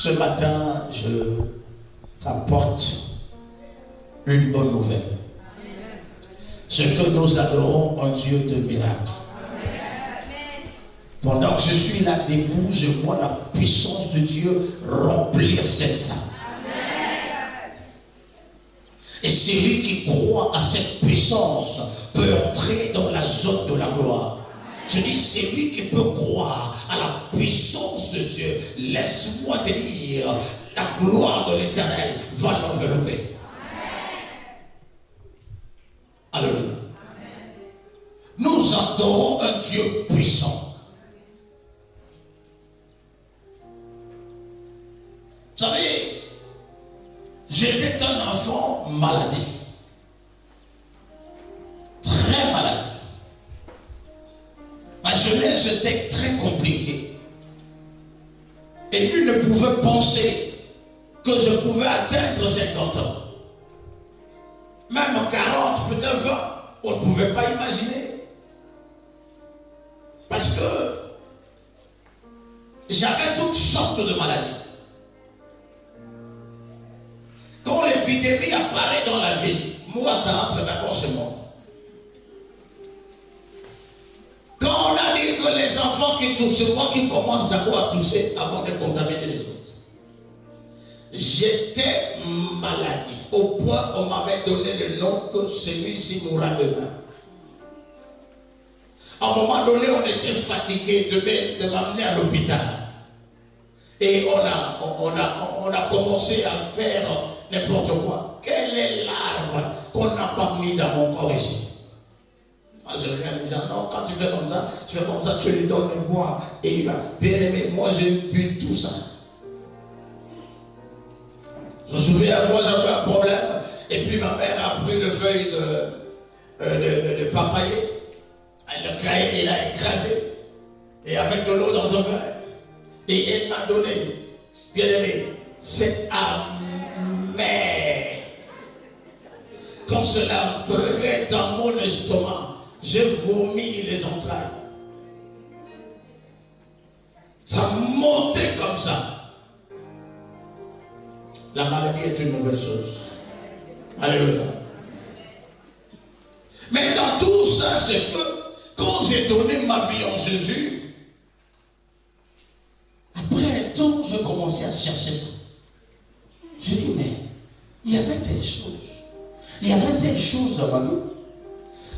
Ce matin, je t'apporte une bonne nouvelle. Ce que nous adorons un Dieu de miracles. Pendant que je suis là debout, je vois la puissance de Dieu remplir cette salle. Et celui qui croit à cette puissance peut entrer dans la zone de la gloire. Je dis, c'est lui qui peut croire à la puissance de Dieu. Laisse-moi te dire, la gloire de l'Éternel va l'envelopper. Alléluia. Nous adorons un Dieu puissant. Vous savez, j'étais un enfant maladif. Très maladif. Ma jeunesse était très compliquée. Et lui ne pouvait penser que je pouvais atteindre 50 ans. Même en 40, peut-être 20, on ne pouvait pas imaginer. Parce que j'avais toutes sortes de maladies. Quand l'épidémie apparaît dans la vie, moi ça entre d'abord chez moi. Quand on a dit que les enfants qui toussent, c'est moi qui commence d'abord à tousser avant de contaminer les autres. J'étais maladif, au point où on m'avait donné le nom que celui-ci mourra demain. À un moment donné, on était fatigué de m'amener à l'hôpital. Et on a commencé à faire n'importe quoi. Quelle est l'arme qu'on n'a pas mis dans mon corps ici? Moi, je regarde les gens, non, quand tu fais comme ça, tu lui donnes les bois. Et il va, bien aimé, moi j'ai bu tout ça. Je me souviens, moi j'avais un problème, et puis ma mère a pris le feuille de papayer, elle l'a caillé, elle l'a écrasé, et avec de l'eau dans un verre. Et elle m'a donné, bien aimé, c'est amer. Quand cela entrait dans mon estomac, j'ai vomi les entrailles. Ça montait comme ça. La maladie est une mauvaise chose. Alléluia. Mais dans tout ça, c'est que quand j'ai donné ma vie en Jésus, après un temps, je commençais à chercher ça. J'ai dit, mais il y avait telle chose. Il y avait telle chose dans ma vie.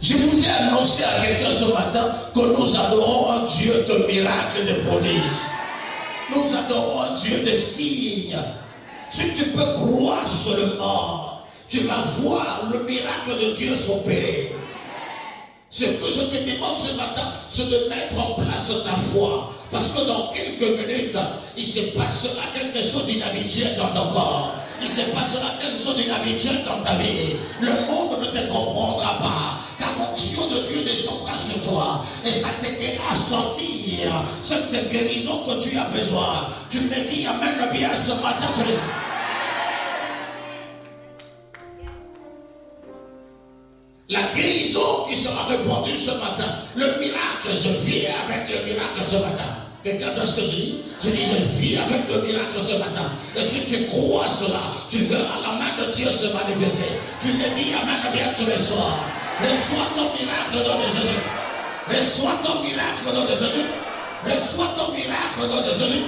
Je voudrais annoncer à quelqu'un ce matin que nous adorons un Dieu de miracles, de prodiges. Nous adorons un Dieu de signes. Si tu peux croire seulement, tu vas voir le miracle de Dieu s'opérer. Ce que je te demande ce matin, c'est de mettre en place ta foi. Parce que dans quelques minutes, il se passera quelque chose d'inhabituel dans ton corps. Il se passera quelque chose d'inhabituel dans ta vie. Le monde ne te comprendra pas. Car l'onction de Dieu descendra sur toi. Et ça t'aidera à sortir cette guérison que tu as besoin. Tu me dis, amène bien ce matin. La guérison qui sera répandue ce matin. Le miracle, je viens avec le miracle ce matin. Quelqu'un entend ce que je dis? Je dis, je vis avec le miracle ce matin. Et si tu crois cela, tu verras la main de Dieu se manifester. Tu me dis, amène bien tous les soirs. Reçois ton miracle dans le Jésus. Reçois ton miracle dans le Jésus. Reçois ton miracle dans le Jésus.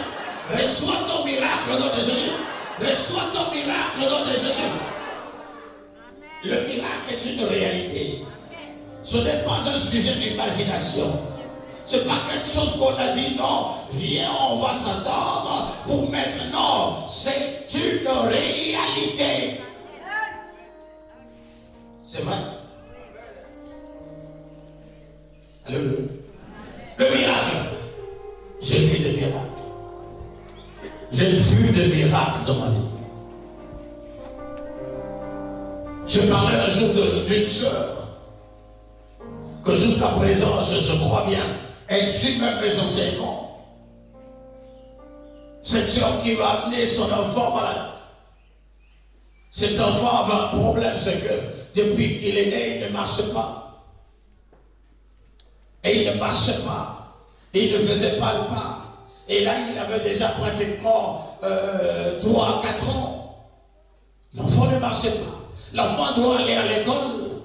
Reçois ton miracle dans le Jésus. Reçois ton miracle dans le Jésus. Le miracle est une réalité. Ce n'est pas un sujet d'imagination. Ce n'est pas quelque chose qu'on a dit, non, viens, on va s'attendre pour mettre, non, c'est une réalité. C'est vrai. Alléluia. Le miracle. J'ai vu des miracles. J'ai vu des miracles dans ma vie. Je parlais un jour d'une sœur que jusqu'à présent, je crois bien, elle suit même mes enseignements. Cette sœur qui va amener son enfant malade. Cet enfant avait un problème, c'est que depuis qu'il est né, il ne marche pas. Et il ne marchait pas. Et il ne faisait pas le pas. Et là, il avait déjà pratiquement 3 à 4 ans. L'enfant ne marchait pas. L'enfant doit aller à l'école.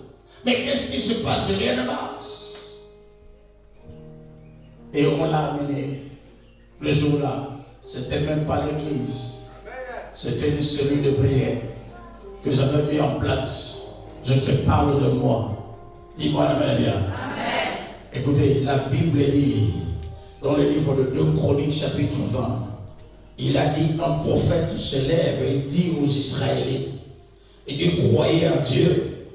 Mais qu'est-ce qui se passe? Rien ne marche. Et on l'a amené. Le jour-là, c'était même pas l'église. C'était une cellule de prière que j'avais mis en place. Je te parle de moi. Dis-moi la bien. Écoutez, la Bible dit, dans le livre de 2 Chroniques, chapitre 20, il a dit, un prophète se lève et dit aux Israélites, il dit, croyez en Dieu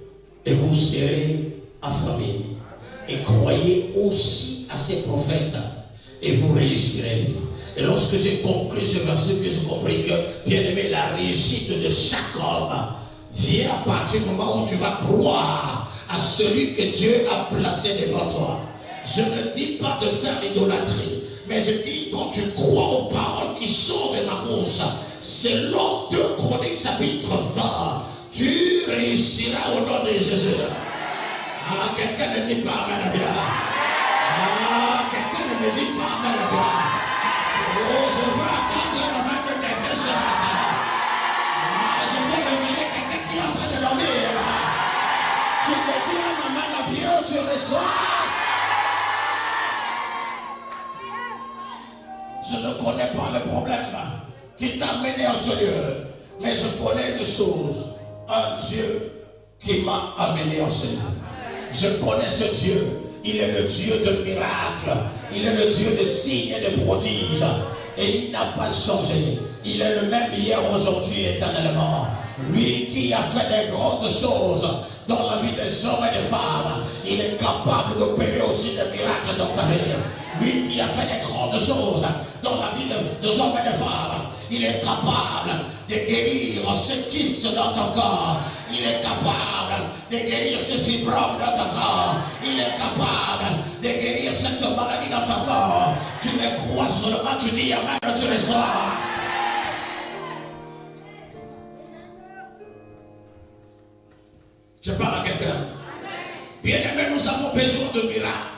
et vous serez affamés. Et croyez aussi à ces prophètes et vous réussirez. Et lorsque j'ai conclu ce verset, j'ai compris que, bien aimé, la réussite de chaque homme vient à partir du moment où tu vas croire à celui que Dieu a placé devant toi. Je ne dis pas de faire l'idolâtrie, mais je dis quand tu crois aux paroles qui sortent de ma bouche, selon 2 Chroniques chapitre 20, tu réussiras au nom de Jésus. Ah, quelqu'un ne dit pas amen à bien. Ah, quelqu'un ne me dit pas amen à bien. Oh, je veux attendre la main de quelqu'un ce matin. Ah, je veux réveiller quelqu'un qui est en train de dormir. Tu me dis à ma main à bien, tu reçois. Je ne connais pas le problème qui t'a mené en ce lieu, mais je connais une chose, un Dieu qui m'a amené en ce lieu. Je connais ce Dieu, il est le Dieu de miracles, il est le Dieu de signes et de prodiges, et il n'a pas changé. Il est le même hier, aujourd'hui, éternellement. Lui qui a fait des grandes choses dans la vie des hommes et des femmes, il est capable d'opérer aussi des miracles dans ta vie. Lui qui a fait des grandes choses dans la vie des hommes et des femmes, il est capable de guérir ce kyste dans ton corps. Il est capable de guérir ce fibrome dans ton corps. Il est capable de guérir cette maladie dans ton corps. Tu le crois seulement, tu dis amen, tu le sois. Je parle à quelqu'un. Bien-aimé, nous avons besoin de miracles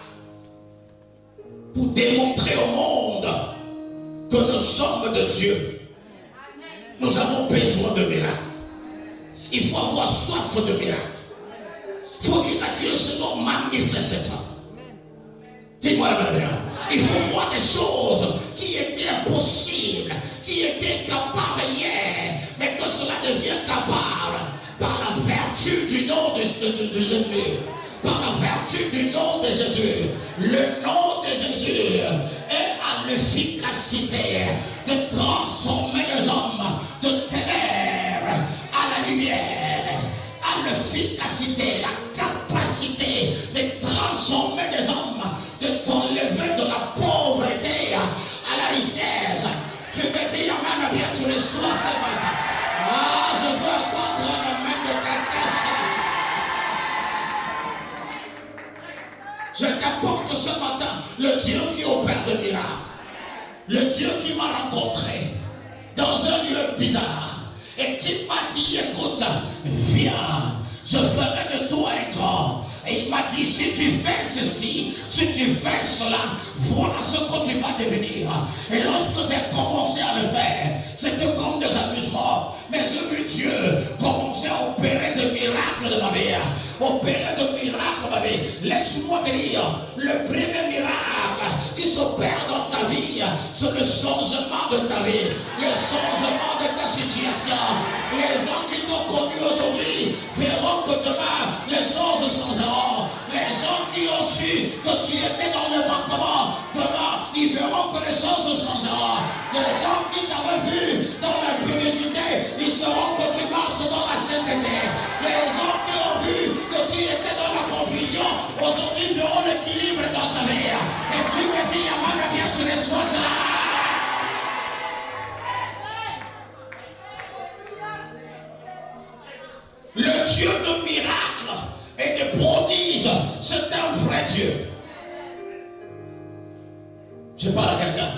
pour démontrer au monde que nous sommes de Dieu. Nous avons besoin de miracles. Il faut avoir soif de miracles. Il faut dire à Dieu, Seigneur, manifeste-toi. Dis-moi la manière. Il faut voir des choses qui étaient impossibles, qui étaient capables hier, mais que cela devient capable par la vertu du nom de Jésus. Par la vertu du nom de Jésus. Le nom de Jésus a l'efficacité de transformer les hommes de ténèbres à la lumière. A l'efficacité, la capacité de transformer les hommes, de t'enlever de la pauvreté à la richesse. Tu me dis, amen, bien, tu le sois ce matin. Ah, je veux entendre la main de quelqu'un. Je t'apporte ce matin le Dieu qui opère de miracles. Le Dieu qui m'a rencontré dans un lieu bizarre et qui m'a dit, écoute, viens, je ferai de toi un grand. Et il m'a dit, si tu fais ceci, si tu fais cela, voilà ce que tu vas devenir. Et lorsque j'ai commencé à le faire, c'était comme des amusements. Mais j'ai vu Dieu commencer à opérer des miracles de ma vie. Opérer des miracles de ma vie. Laisse-moi te dire, le premier miracle qui s'opère dans ta vie, c'est le changement de ta vie. Le changement de ta situation. Les gens qui t'ont connu aujourd'hui verront que demain, les choses changeront. Les gens qui ont su que tu étais dans le manquement, demain, ils verront que les choses changeront. Les gens qui t'avaient vu dans la publicité, ils sauront que tu marches dans la sainteté. Les gens qui ont vu que tu étais dans la confusion, aujourd'hui verront l'équilibre dans ta vie. Et tu me dis, amen, bien, tu reçois cela. Le Dieu de miracles et de prodiges, c'est un vrai Dieu. Je parle à quelqu'un.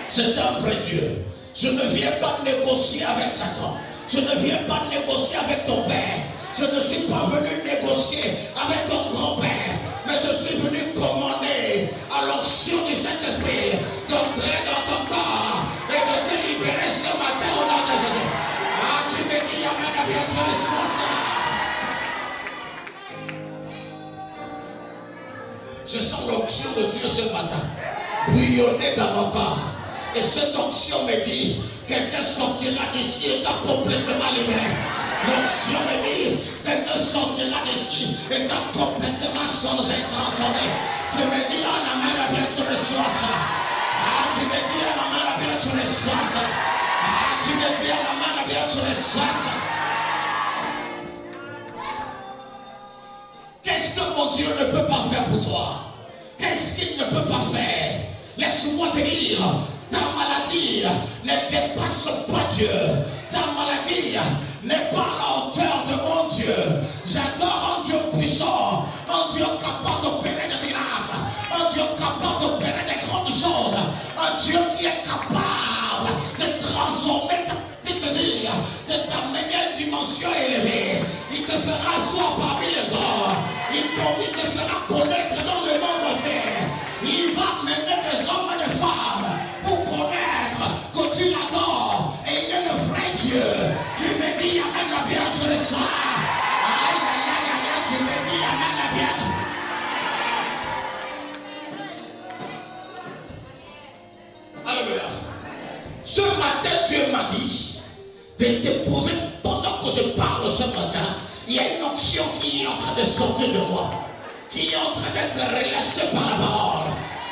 C'est un vrai Dieu. Je ne viens pas négocier avec Satan. Je ne viens pas négocier avec ton père. Je ne suis pas venu négocier avec ton grand-père. Mais je suis venu commander à l'onction du Saint-Esprit d'entrer dans ton corps. l'onction de Dieu ce matin bouillonner dans mon corps. Et cette onction me dit, quelqu'un sortira d'ici étant complètement libéré. L'onction me dit, quelqu'un sortira d'ici étant complètement changé, transformé. Tu me dis, oh la main de bien, tu reçois ça. Ah, tu me dis, oh la main de bien, tu reçois ça. Ah, tu me dis, oh la main de bien, tu reçois ça. Qu'est-ce que mon Dieu ne peut pas faire pour toi? Qu'est-ce qu'il ne peut pas faire? Laisse-moi te dire, ta maladie ne dépasse pas Dieu. Ta maladie n'est pas à la hauteur de mon Dieu. J'adore un Dieu puissant, un Dieu capable d'opérer des miracles, un Dieu capable d'opérer des grandes choses, un Dieu qui est capable de transformer ta petite vie, de t'amener à une dimension élevée. Il te fera asseoir parmi les grands. Il te fera connaître dans le monde entier. Il va mener des hommes et des femmes pour connaître que tu l'adores et il est le vrai Dieu. Tu me dis Amen la bien tous les soirs. Aïe aïe aïe aïe, tu me dis Amen la bien. Alléluia. Ce matin Dieu m'a dit de te poser pendant que je parle ce matin. Il y a une onction qui est en train de sortir de moi, qui est en train d'être relâchée par la parole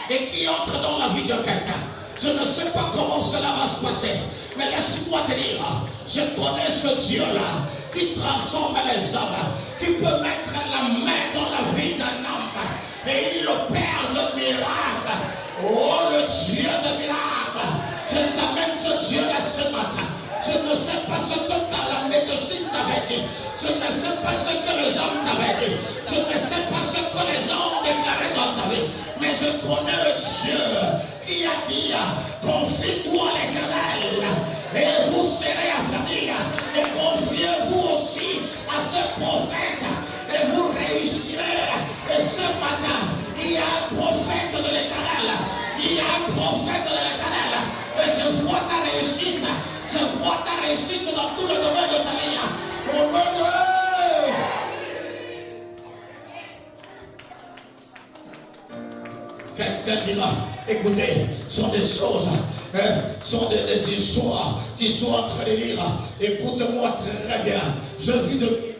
et qui entre dans la vie de quelqu'un. Je ne sais pas comment cela va se passer, mais laisse-moi te dire, je connais ce Dieu-là qui transforme les hommes, qui peut mettre la main dans la vie d'un homme et il opère de miracles. Oh, le Dieu de miracles, je t'amène ce Dieu-là ce matin. Je ne sais pas ce que la médecine t'avait dit. Je ne sais pas ce que les hommes t'avaient dit. Je ne sais pas ce que les gens ont déclaré dans ta vie. Mais je connais le Dieu qui a dit, confie-toi à l'Éternel et vous serez affermis. Et confiez-vous aussi à ce prophète et vous réussirez. Et ce matin, il y a un prophète de l'Éternel. Il y a un prophète de l'Éternel. Et je vois ta réussite. Je vois ta réussite dans tout le domaine de ta vie. Au nom de quelqu'un dira, écoutez, sont des choses, sont des histoires qui sont en train de lire. Écoute-moi très bien. Je vis de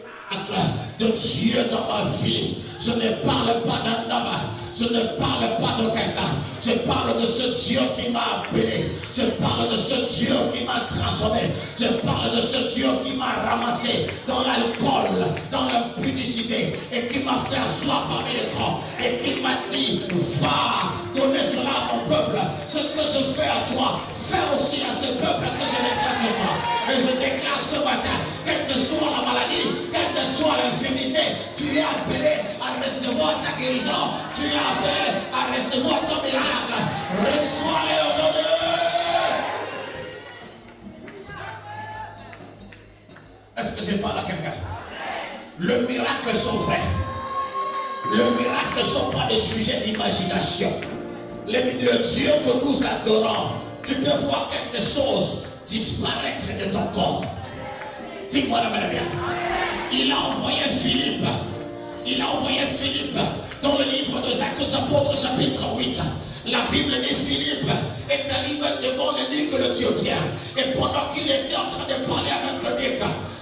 Dieu dans ma vie. Je ne parle pas d'un homme. Je ne parle pas de quelqu'un. Je parle de ce Dieu qui m'a appelé. Je parle de ce Dieu qui m'a transformé. Je parle de ce Dieu qui m'a ramassé dans l'alcool, dans l'impudicité et qui m'a fait asseoir parmi les grands et qui m'a dit, va donner cela à mon peuple. Ce que je fais à toi, fais aussi à ce peuple que je l'ai fait sur toi. Et je déclare ce matin, quelle que soit la maladie, quelle que soit l'infirmité, tu es appelé à recevoir ta guérison. Tu es appelé à recevoir ton miracle. Reçois-les au nom de Dieu. Est-ce que je parle à quelqu'un? Le miracle sont vrais. Le miracle ne sont pas des sujets d'imagination. Le Dieu que nous adorons, tu peux voir quelque chose disparaître de ton corps. Dis-moi la main bien. Il a envoyé Philippe. Il a envoyé Philippe dans le livre des Actes des Apôtres, chapitre 8. La Bible dit Philippe est arrivé devant l'énigme de l'Éthiopien. Et pendant qu'il était en train de parler avec le Dieu,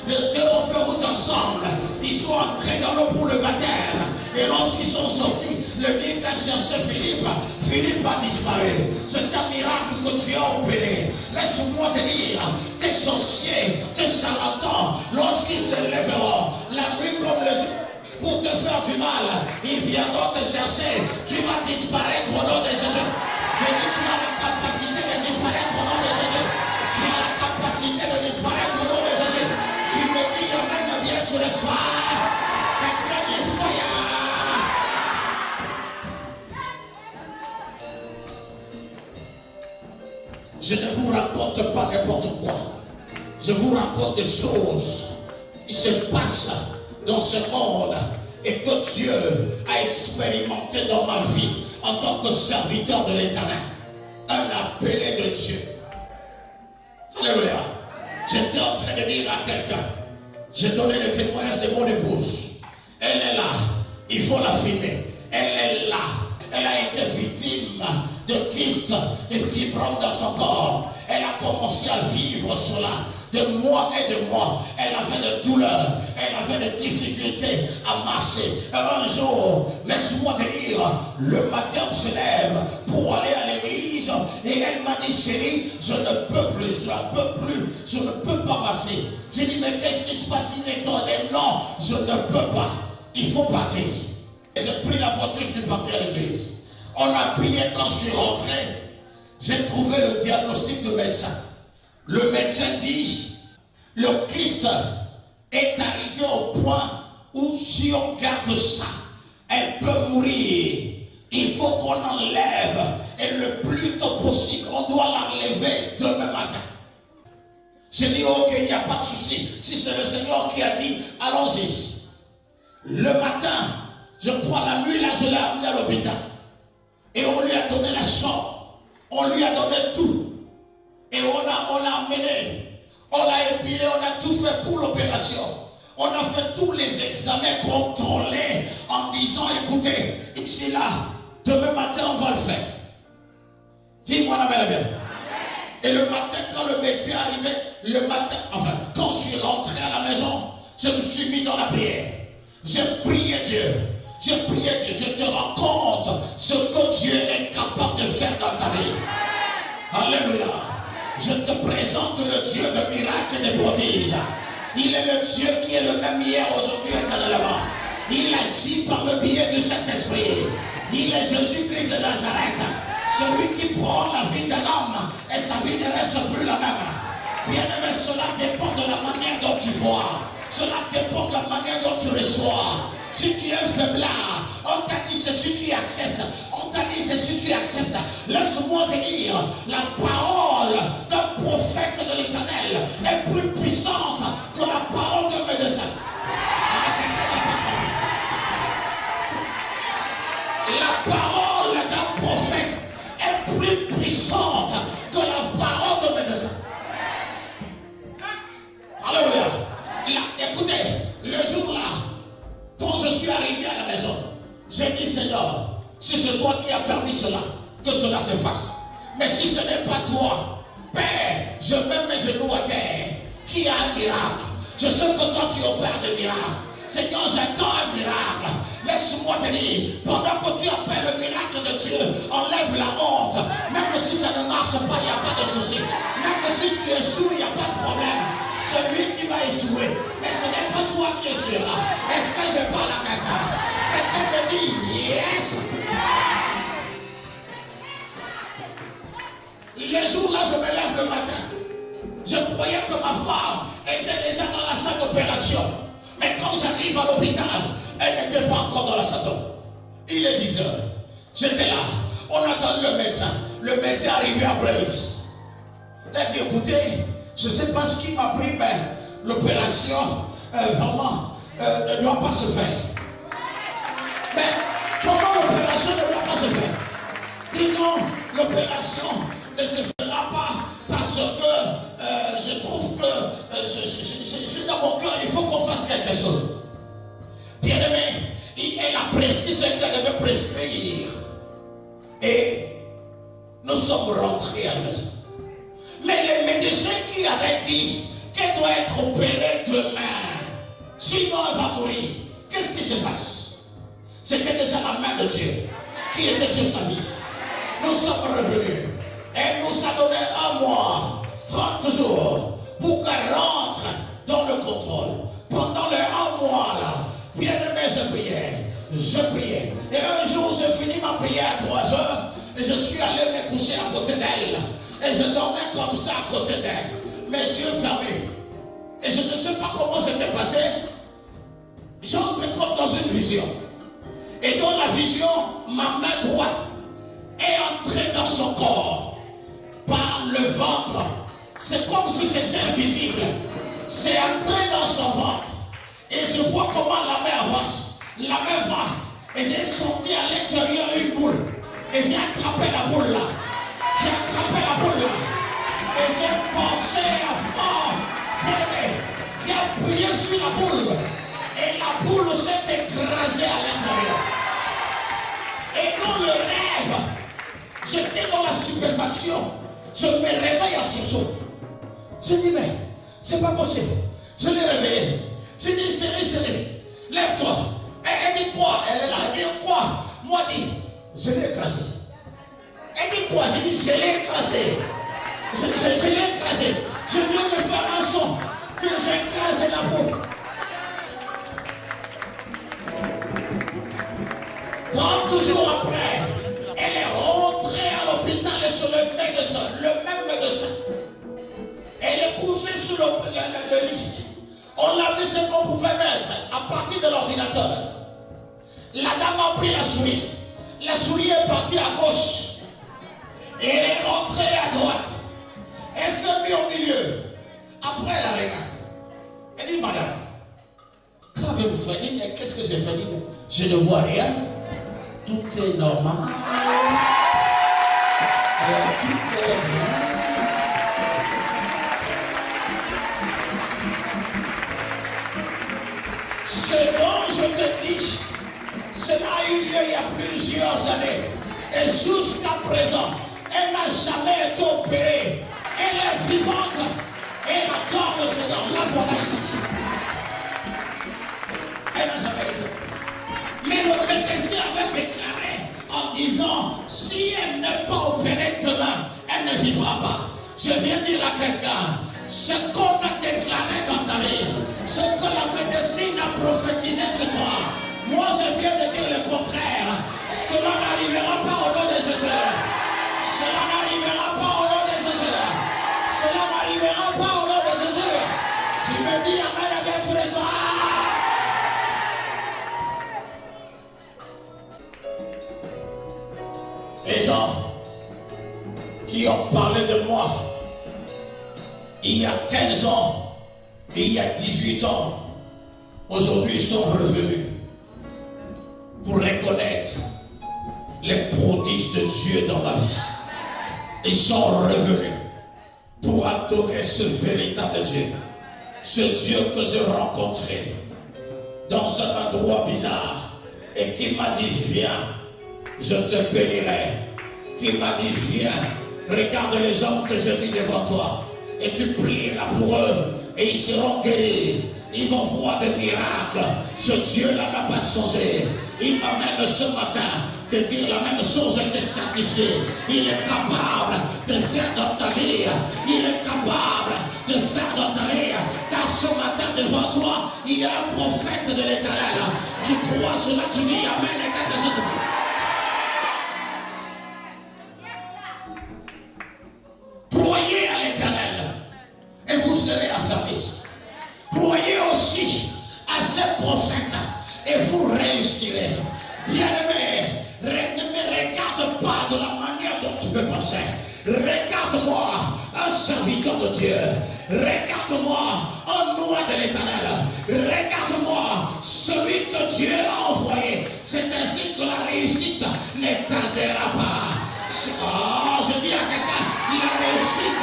les deux ont fait route ensemble. Ils sont entrés dans l'eau pour le baptême. Et lorsqu'ils sont sortis, le Dieu a cherché Philippe. Philippe a disparu. C'est un miracle que tu as opéré. Laisse-moi te dire, tes sorciers, tes charlatans, lorsqu'ils se lèveront, la nuit comme le jour, pour te faire du mal, ils viendront te chercher. Tu vas disparaître au nom de Jésus. J'ai dit, tu as la capacité de disparaître au nom de Jésus. Tu as la capacité de disparaître au nom de Jésus. Tu me dis, Amen, bien tous les soirs. Quelqu'un dit, fire. Je ne vous raconte pas n'importe quoi. Je vous raconte des choses qui se passent dans ce monde et que Dieu a expérimenté dans ma vie en tant que serviteur de l'Éternel. Un appelé de Dieu. Alléluia. J'étais en train de dire à quelqu'un, j'ai donné le témoignage de mon épouse. Elle est là. Il faut la filmer. Elle est là. elle a été victime de kystes, de fibromes dans son corps. Elle a commencé à vivre cela de mois et de mois. Elle avait de douleurs, elle avait de difficultés à marcher. Un jour, laisse-moi te dire, le matin on se lève pour aller à l'église et elle m'a dit, chérie, je ne peux plus, je ne peux pas marcher. J'ai dit, mais qu'est-ce qui se passe? Il est temps. Non, je ne peux pas. Il faut partir. Et j'ai pris la voiture, je suis parti à l'église. On a prié. Quand je suis rentré, j'ai trouvé le diagnostic du médecin. Le médecin dit, le Christ est arrivé au point où si on garde ça, elle peut mourir. Il faut qu'on enlève, et le plus tôt possible, on doit l'enlever demain matin. J'ai dit, ok, il n'y a pas de souci. Si c'est le Seigneur qui a dit, allons-y. Le matin, je prends la nuit, là, je l'ai amené à l'hôpital. Et on lui a donné la chambre. On lui a donné tout. Et on l'a amené. On l'a épilé, on a tout fait pour l'opération. On a fait tous les examens contrôlés en disant, écoutez, ici là, demain matin, on va le faire. Dis-moi la bien. Et le matin, quand le médecin est arrivé, le matin, enfin, quand je suis rentré à la maison, je me suis mis dans la prière. J'ai prié Dieu. J'ai prié Dieu. Je te rends compte ce que Dieu est capable de faire dans ta vie. Alléluia. Je te présente le Dieu de miracles et de prodiges. Il est le Dieu qui est le même hier, aujourd'hui et éternellement. Il agit par le biais du Saint-Esprit. Il est Jésus-Christ de Nazareth. Celui qui prend la vie d'un homme et sa vie ne reste plus la même. Bien-aimé, cela dépend de la manière dont tu vois. Cela dépend de la manière dont tu reçois. Si tu es faiblard, on t'a dit c'est si tu acceptes. On t'a dit c'est si tu acceptes. Laisse-moi te dire, la parole d'un prophète de l'Éternel est plus puissante que la parole d'un médecin. La parole d'un prophète est plus puissante que la parole d'un médecin. Alléluia. Écoutez, le jour-là, quand je suis arrivé à la maison, j'ai dit, Seigneur, si c'est toi qui as permis cela, que cela se fasse. Mais si ce n'est pas toi, Père, je mets mes genoux à terre. Qui a un miracle? Je sais que toi tu opères des miracles. Seigneur, j'attends un miracle. Laisse-moi te dire, pendant que tu appelles le miracle de Dieu, enlève la honte. Même si ça ne marche pas, il n'y a pas de souci. Même si tu échoues, il n'y a pas de problème. C'est lui qui va échouer. Mais ce n'est pas toi qui échouera. Est-ce que je parle à quelqu'un? Quelqu'un me dit, yes. Les jours-là, je me lève le matin. Je croyais que ma femme était déjà dans la salle d'opération. Mais quand j'arrive à l'hôpital, elle n'était pas encore dans la salle d'opération. Il est 10 heures. J'étais là. On attend le médecin. Le médecin est arrivé après-midi. Il a dit, écoutez, je ne sais pas ce qui m'a pris, mais l'opération, vraiment, ne doit pas se faire. Mais comment l'opération ne doit pas se faire? Dis non, l'opération ne se fera pas parce que je trouve que j'ai dans mon cœur, il faut qu'on fasse quelque chose. Bien aimé, elle a prescrit ce qu'elle devait prescrire. Et nous sommes rentrés à la maison. Mais les médecins qui avaient dit qu'elle doit être opérée demain, sinon elle va mourir, qu'est-ce qui se passe? C'était déjà la main de Dieu qui était sur sa vie. Nous sommes revenus. Elle nous a donné 1 mois, 30 jours, pour qu'elle rentre dans le contrôle. Pendant les 1 mois là, bien aimé, je priais. Et un jour, j'ai fini ma prière à 3 heures, et je suis allé me coucher à côté d'elle. Et je dormais comme ça à côté d'elle, mes yeux fermés. Et je ne sais pas comment c'était passé. J'entre comme dans une vision. Et dans la vision, ma main droite est entrée dans son corps par le ventre. C'est comme si c'était invisible. C'est entré dans son ventre. Et je vois comment la main avance. La main va. Et j'ai senti à l'intérieur une boule. Et j'ai attrapé la boule là. J'ai attrapé la boule là. Et j'ai pensé à fort. J'ai appuyé sur la boule. Et la boule s'est écrasée à l'intérieur. Et dans le J'étais dans la stupéfaction. Je me réveille en sursaut. Je dis, mais c'est pas possible. Je l'ai réveillé. Je dis, chérie, lève-toi. Elle dit quoi? Elle est là. Elle dit quoi? Moi, dit, je l'ai écrasé. Elle dit quoi? Je dis, je l'ai écrasé. Je l'ai écrasé. Je viens de faire un son que j'ai écrasé la peau. 30 jours après, elle est rentrée à l'hôpital sur le même médecin. Elle est couchée sur le lit. On l'a vu ce qu'on pouvait mettre à partir de l'ordinateur. La dame a pris la souris. La souris est partie à gauche. Et elle est rentrée à droite. Elle s'est mise au milieu. Après, elle regarde. Elle dit, madame, qu'avez-vous fait? Mais qu'est-ce que j'ai fait? Je ne vois rien. Tout est normal. Tout est bien. Ce dont je te dis, cela a eu lieu il y a plusieurs années. Et jusqu'à présent, elle n'a jamais été opérée. Elle est vivante. Elle adore le Seigneur. La voilà ici. Elle n'a jamais été. Mais le médecin avait déclaré en disant, si elle n'est pas opérée demain, elle ne vivra pas. Je viens dire à quelqu'un, ce qu'on a déclaré dans ta vie, ce que la médecine a prophétisé sur toi, moi je viens de dire le contraire. Cela n'arrivera pas au nom de Jésus. Cela n'arrivera pas au nom de Jésus. Cela n'arrivera pas au nom de Jésus. Tu me dis amen avec tous les soirs. Les gens qui ont parlé de moi il y a 15 ans, il y a 18 ans, aujourd'hui sont revenus pour reconnaître les prodiges de Dieu dans ma vie. Ils sont revenus pour adorer ce véritable Dieu. Ce Dieu que j'ai rencontré dans un endroit bizarre et qui m'a dit, viens, je te bénirai. Qui m'a dit, viens, regarde les hommes que j'ai mis devant toi et tu prieras pour eux et ils seront guéris. Ils vont voir des miracles. Ce Dieu-là n'a pas changé. Il m'amène ce matin te dire la même chose et te certifier. Il est capable de faire dans ta vie. Il est capable de faire dans ta vie. Car ce matin devant toi, il y a un prophète de l'Éternel. Tu crois cela, tu dis amen et quelque chose. Croyez à l'Éternel et vous serez affermis. Croyez aussi à ce prophète et vous réussirez. Bien-aimé, ne me regarde pas de la manière dont tu peux penser. Regarde-moi, un serviteur de Dieu. Regarde-moi, un noir de l'Éternel. Regarde-moi, celui que Dieu a envoyé. C'est ainsi que la réussite ne tardera pas. Oh, je dis à quelqu'un, la réussite.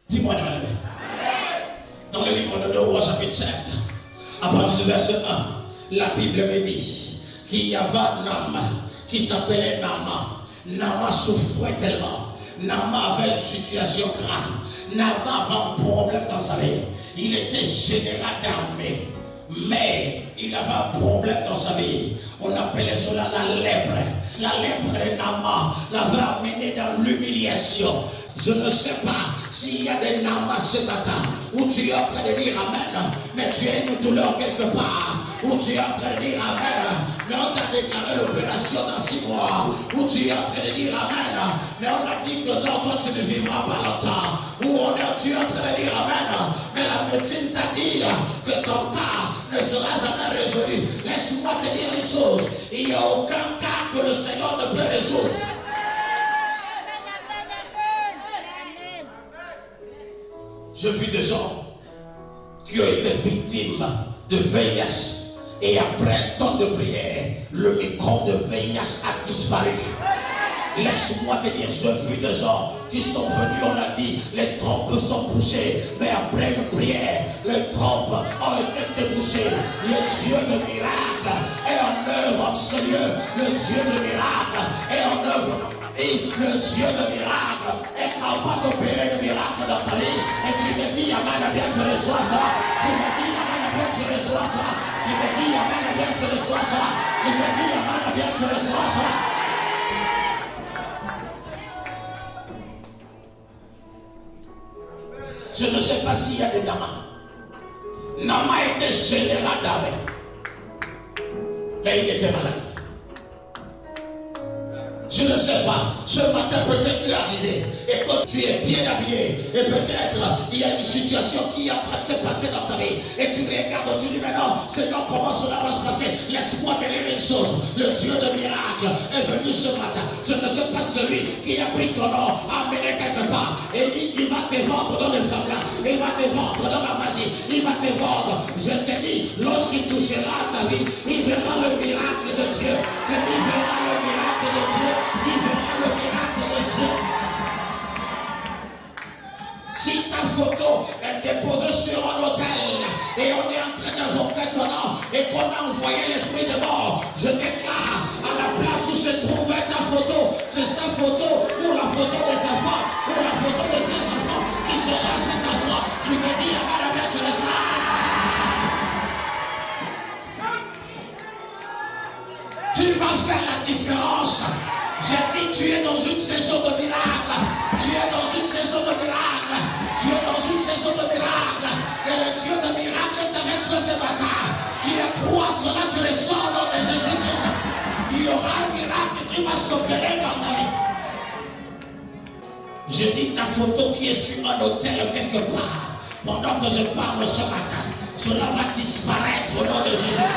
Dis-moi, dans le livre de Noah, chapitre 5, à partir du verset 1, la Bible me dit qu'il y avait un homme qui s'appelait Nama. Nama souffrait tellement. Nama avait une situation grave. Nama avait un problème dans sa vie. Il était général d'armée. Mais il avait un problème dans sa vie. On appelait cela la lèpre. La lèpre de Nama l'avait amené dans l'humiliation. Je ne sais pas s'il y a des namas ce matin où tu es en train de dire amen, mais tu as une douleur quelque part, où tu es en train de dire amen, mais on t'a déclaré l'opération dans 6 mois, où tu es en train de dire amen, mais on a dit que non, toi tu ne vivras pas longtemps, où tu es en train de dire amen, mais la médecine t'a dit que ton cas ne sera jamais résolu. Laisse-moi te dire une chose, il n'y a aucun cas que le Seigneur ne peut résoudre. Je vis des gens qui ont été victimes de VIH et après un temps de prière, le micro de VIH a disparu. Laisse-moi te dire, je vis des gens qui sont venus, on a dit, les trompes sont bouchées, mais après une prière, les trompes ont été débouchées. Le Dieu de miracle est en œuvre en ce lieu. Le Dieu de miracle est en œuvre. Et le Dieu de miracle est capable d'opérer des miracles dans ta vie. Et tu me dis, Amen, bien tu reçois ça. Tu me dis, Amen, bien tu reçois ça. Tu me dis, Amen, bien tu reçois ça. Tu me dis, Amen, bien tu reçois ça. Je ne sais pas s'il y a des Namas. Nama était général d'armée. Mais il était malade. Je ne sais pas, ce matin peut-être tu es arrivé et que tu es bien habillé et peut-être il y a une situation qui est en train de se passer dans ta vie et tu regardes, tu dis mais non, Seigneur, comment cela va se passer? Laisse-moi te dire une chose, le Dieu de miracle est venu ce matin. Je ne sais pas celui qui a pris ton nom, amené quelque part et dit qu'il va te vendre dans les femmes là, il va te vendre dans la magie, il va te vendre. Je te dis, lorsqu'il touchera ta vie, il verra le miracle de Dieu. Je dis, il verra le miracle de Dieu. Il verra le miracle de Dieu. Si ta photo est déposée sur un hôtel et on est en train d'invoquer ton nom et qu'on a envoyé l'esprit de mort, je déclare à la place où se trouvait ta photo, c'est sa photo ou la photo de sa femme ou la photo de ses enfants qui sera à cet endroit. Tu me dis, Amen, bien tu le sais. Tu vas faire la différence. J'ai dit, tu es dans une saison de miracle. Tu es dans une saison de miracle. Tu es dans une saison de miracle. Et le Dieu de miracle est avec toi ce matin. Tu es crois cela, tu le sens au nom de Jésus-Christ. Il y aura un miracle qui va s'opérer dans ta vie. Je dis ta photo qui est sur un hôtel quelque part. Pendant que je parle ce matin, cela va disparaître au nom de Jésus.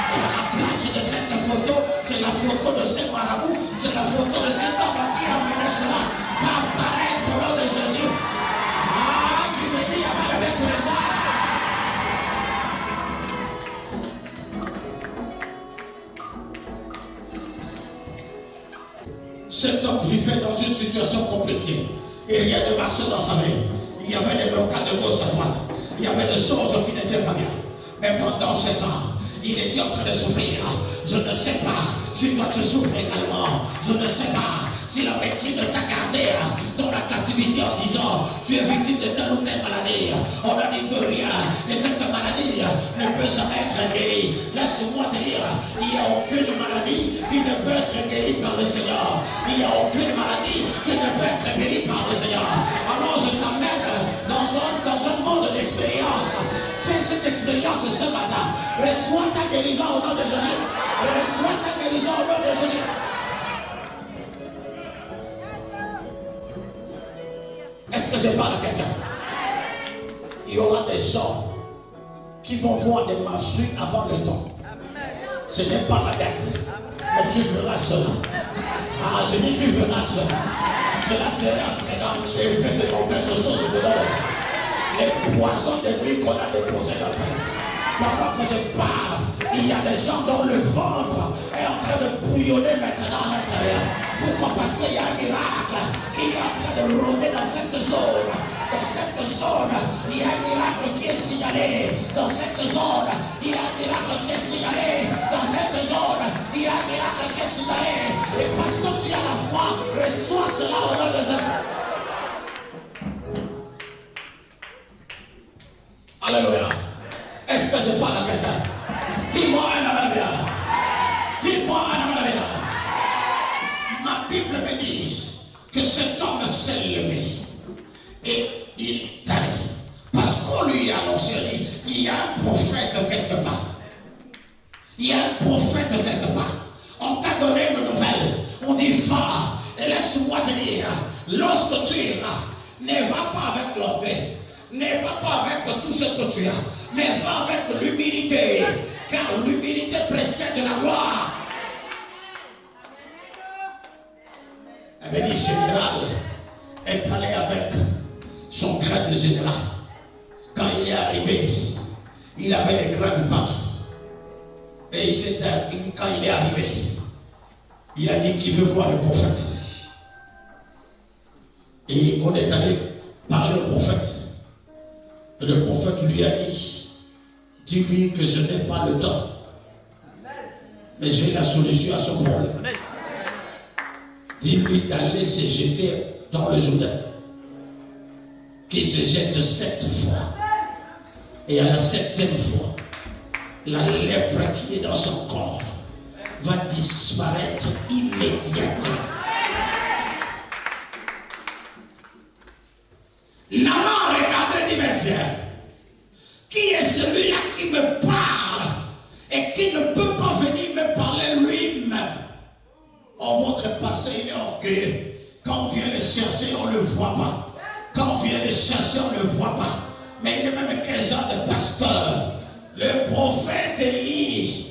Et à la place de cette photo, c'est la photo de ce marabout, c'est la photo de cet homme qui a amené cela, va apparaître au nom de Jésus. Ah, tu me dis, Amen, avec tous les soirs. Cet homme vivait dans une situation compliquée. Et rien ne marchait dans sa vie. Il y avait des blocages de gauche à droite. Il y avait des choses qui n'étaient pas bien. Mais pendant ce temps, il était en train de souffrir. Je ne sais pas si toi tu souffres également. Je ne sais pas si la médecine t'a gardé dans la captivité en disant tu es victime de telle ou telle maladie. On a dit que rien. Et cette maladie ne peut jamais être guérie. Laisse-moi te dire, il n'y a aucune maladie qui ne peut être guérie par le Seigneur. Il n'y a aucune maladie qui ne peut être guérie par le Seigneur. Alors je t'amène dans un monde d'expérience. Fais cette expérience ce matin. Reçois ta guérison au nom de Jésus. Reçois ta guérison au nom de Jésus. Est-ce que je parle à quelqu'un? Il y aura des gens qui vont voir des menstrues avant le temps. Ce n'est pas la dette. Mais tu verras cela. Ah, je dis tu verras cela. Cela sera entraînant l'effet de mauvaises choses de l'autre. Les poisons de nuit qu'on a déposés dans ta vie. Pendant que je parle, il y a des gens dont le ventre est en train de bouillonner maintenant à l'intérieur. Pourquoi? Parce qu'il y a un miracle qui est en train de rôder dans cette zone. Dans cette zone, il y a un miracle qui est signalé. Dans cette zone, il y a un miracle qui est signalé. Dans cette zone, il y a un miracle qui est signalé. Et parce que tu as la foi, reçois cela au nom de Jésus. Alléluia. Est-ce que je parle à quelqu'un? Dis-moi un amen. Dis-moi un amen. Ma Bible me dit que cet homme s'est levé et il est allé. Parce qu'on lui a annoncé, il y a un prophète quelque part. Il y a un prophète quelque part. On t'a donné une nouvelle. On dit va. Et laisse-moi te dire, lorsque tu iras, ne va pas avec l'orgueil. Ne va pas avec tout ce que tu as, mais va avec l'humilité, car l'humilité précède la gloire. Un ministre général est allé avec son grade de général. Quand il est arrivé, il avait des grades partout. Et quand il est arrivé, Il a dit qu'il veut voir le prophète. Et on est allé parler au prophète. Et le prophète lui a dit, dis-lui que je n'ai pas le temps. Mais j'ai la solution à son problème. Dis-lui d'aller se jeter dans le Jourdain. Qu'il se jette 7 fois. Et à la 7e fois, la lèpre qui est dans son corps va disparaître immédiatement. Naaman regardait dit, mais tiens, qui est celui-là qui me parle et qui ne peut pas venir me parler lui-même? Oh, votre passé il est orgueilleux. Quand on vient le chercher, on ne le voit pas. Quand on vient le chercher, on ne le voit pas. Mais il est même quel genre de pasteur? Le prophète Élisée,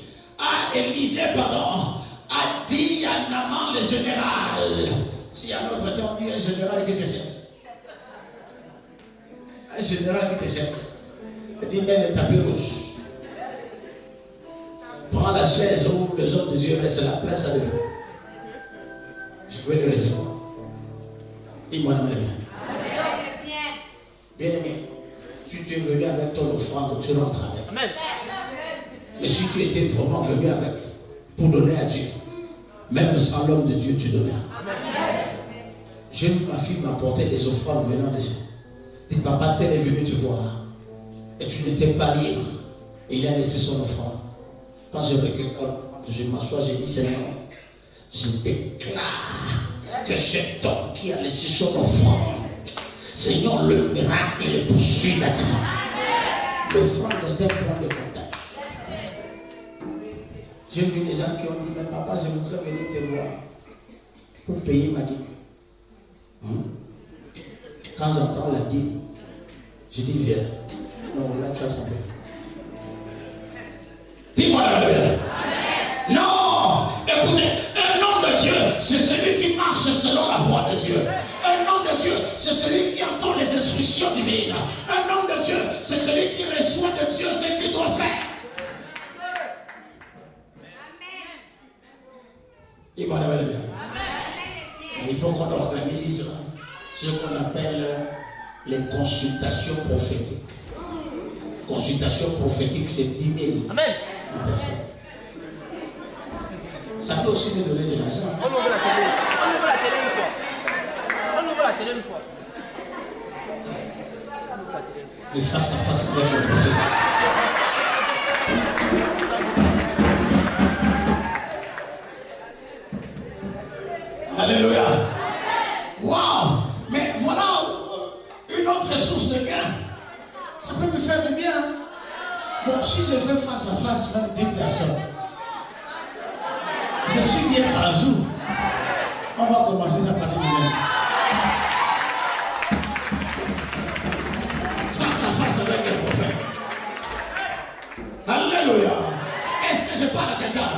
a dit à Naaman le général. Si à notre temps on dit un général qui te cherche. Un général qui te cherche. Il dit mets le tapis rouge. Prends la chaise où les hommes de Dieu laissent la place à Dieu. Je peux le recevoir. Dis-moi la bien. Bien aimé, si tu es venu avec ton offrande, tu rentres avec. Amen. Mais si tu étais vraiment venu avec, pour donner à Dieu, même sans l'homme de Dieu, tu donnais. J'ai vu ma fille m'apporter des offrandes venant de Dieu. Dit, papa, tel est venu te voir. Et tu n'étais pas libre. Et il a laissé son offrande. Quand je m'assois, j'ai dit, Seigneur, je déclare que cet homme qui a laissé son offrande, Seigneur, le miracle le poursuit maintenant. L'offrande est un point de contact. J'ai vu des gens qui ont dit, mais papa, je voudrais venir te voir pour payer ma dîme. Quand j'entends la dîme, je dis, viens. Non, là, tu as trompé. Dis-moi la vérité. Non, écoutez, un homme de Dieu, c'est celui qui marche selon la voie de Dieu. Un homme de Dieu, c'est celui qui entend les instructions divines. Un homme de Dieu, c'est celui qui reçoit de Dieu ce qu'il doit faire. Dis-moi la vérité. Il faut qu'on organise ce qu'on appelle les consultations prophétiques. Consultation prophétique, c'est 10 000 personnes. Ça peut aussi me donner de l'argent. On ouvre la télé. On ouvre la télé une fois. On ouvre la télé une fois. Le face à face avec le prophète. Alléluia. Waouh. Mais voilà une autre source de gain. Ça peut me faire du bien. Bon, si je fais face à face même 10 personnes, je suis bien par jour. On va commencer ça par demain. Face à face avec le prophète. Alléluia. Est-ce que je parle à quelqu'un?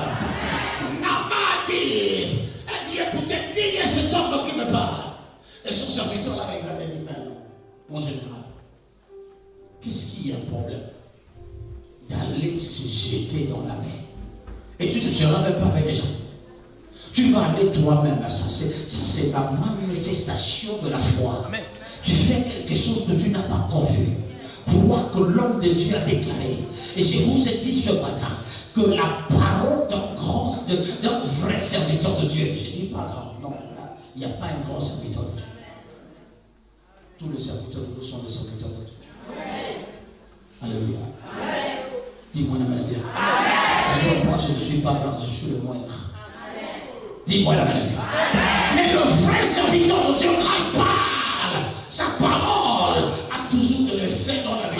Naaman dit, elle dit, écoutez, qui est cet homme qui me parle? Et son serviteur l'a regardé et dit, mon général, qu'est-ce qu'il y a un problème d'aller se jeter dans la mer? Et tu ne seras même pas avec les gens. Tu vas aller toi-même. Ça c'est la manifestation de la foi. Amen. Tu fais quelque chose que tu n'as pas encore vu. Crois que l'homme de Dieu a déclaré. Et je vous ai dit ce matin que la parole d'un vrai serviteur de Dieu. Je ne dis pas grand. Non, là, il n'y a pas un grand serviteur de Dieu. Tous les serviteurs de Dieu sont des serviteurs de Dieu. Alléluia. Dis-moi la main bien. Alors moi je ne suis pas blanc, je suis le moindre. Dis-moi la main bien. Mais le vrai serviteur de Dieu, quand il parle, sa parole a toujours de l'effet dans la vie.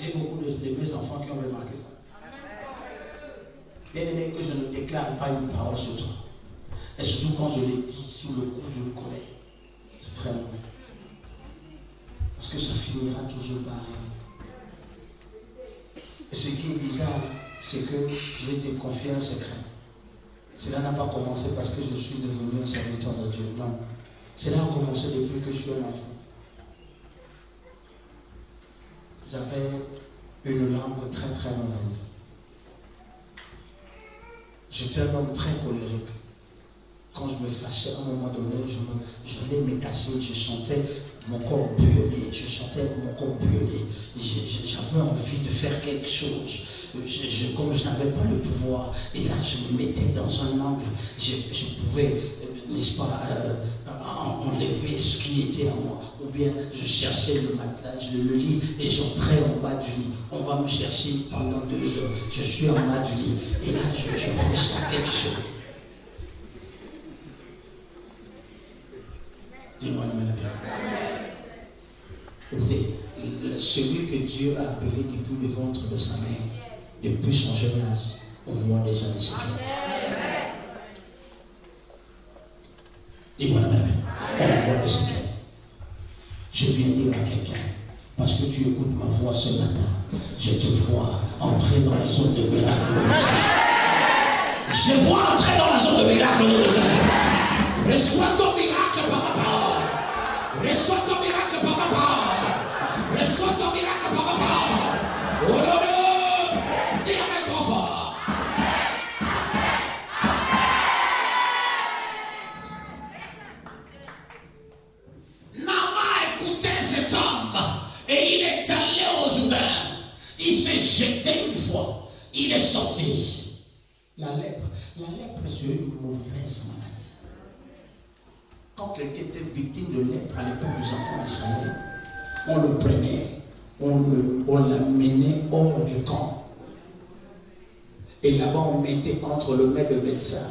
J'ai beaucoup de mes enfants qui ont remarqué ça. Bien aimé, que je ne déclare pas une parole sur toi. Et surtout quand je l'ai dit sous le coup d'une colère. C'est très mauvais. Parce que ça finira toujours par rien. Et ce qui est bizarre, c'est que je vais te confier un secret. Cela n'a pas commencé parce que je suis devenu un serviteur de Dieu. Non. Cela a commencé depuis que je suis un enfant. J'avais une langue très très mauvaise. J'étais un homme très colérique. Quand je me fâchais, à un moment donné, j'allais me casser, je sentais mon corps brûler, J'avais envie de faire quelque chose. Comme je n'avais pas le pouvoir, et là je me mettais dans un angle, je pouvais, n'est-ce pas, enlever ce qui était en moi. Ou bien je cherchais le matelas, le lit, et j'entrais en bas du lit. On va me chercher pendant 2 heures. Je suis en bas du lit, et là je ressens quelque chose. Dis-moi, écoutez, celui que Dieu a appelé depuis le ventre de sa mère, depuis son jeune âge, on voit déjà les séquelles. Dis-moi, on voit les séquelles. Je viens dire à quelqu'un, parce que tu écoutes ma voix ce matin, je te vois entrer dans la zone de miracle de Jésus. Je vois entrer dans la zone de miracle de Jésus. Reçois ton miracle par ma parole. Reçois ton miracle par ma parole. Reçois ton miracle par ma parole. Oh non, non. Dis amen trop fort. Nama écoutait cet homme et il est allé au Jourdain. Il s'est jeté une fois. Il est sorti. La lèpre, c'est une mauvaise maladie. Quand quelqu'un était victime de lèpre à l'époque des enfants d'Israël, on le prenait, on l'amenait hors du camp. Et là-bas, on mettait entre le maître et le médecin.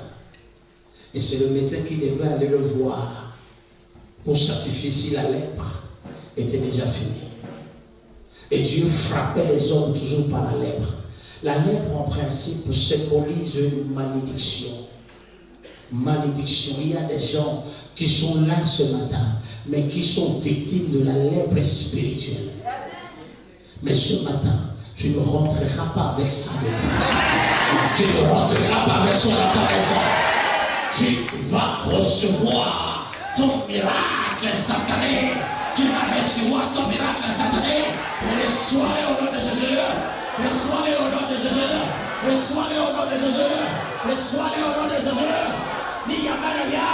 Et c'est le médecin qui devait aller le voir pour certifier si la lèpre était déjà finie. Et Dieu frappait les hommes toujours par la lèpre. La lèpre, en principe, symbolise une malédiction. Malédiction. Il y a des gens qui sont là ce matin, mais qui sont victimes de la lèpre spirituelle. Mais ce matin, tu ne rentreras pas avec ça. Tu ne rentreras pas avec son intéressant. Tu vas recevoir ton miracle instantané. Tu vas recevoir ton miracle instantané. Reçois-le au nom de Jésus. Reçois-le au nom de Jésus. Reçois-le au nom de Jésus. Reçois-le au nom de Jésus. Dis amen, bien.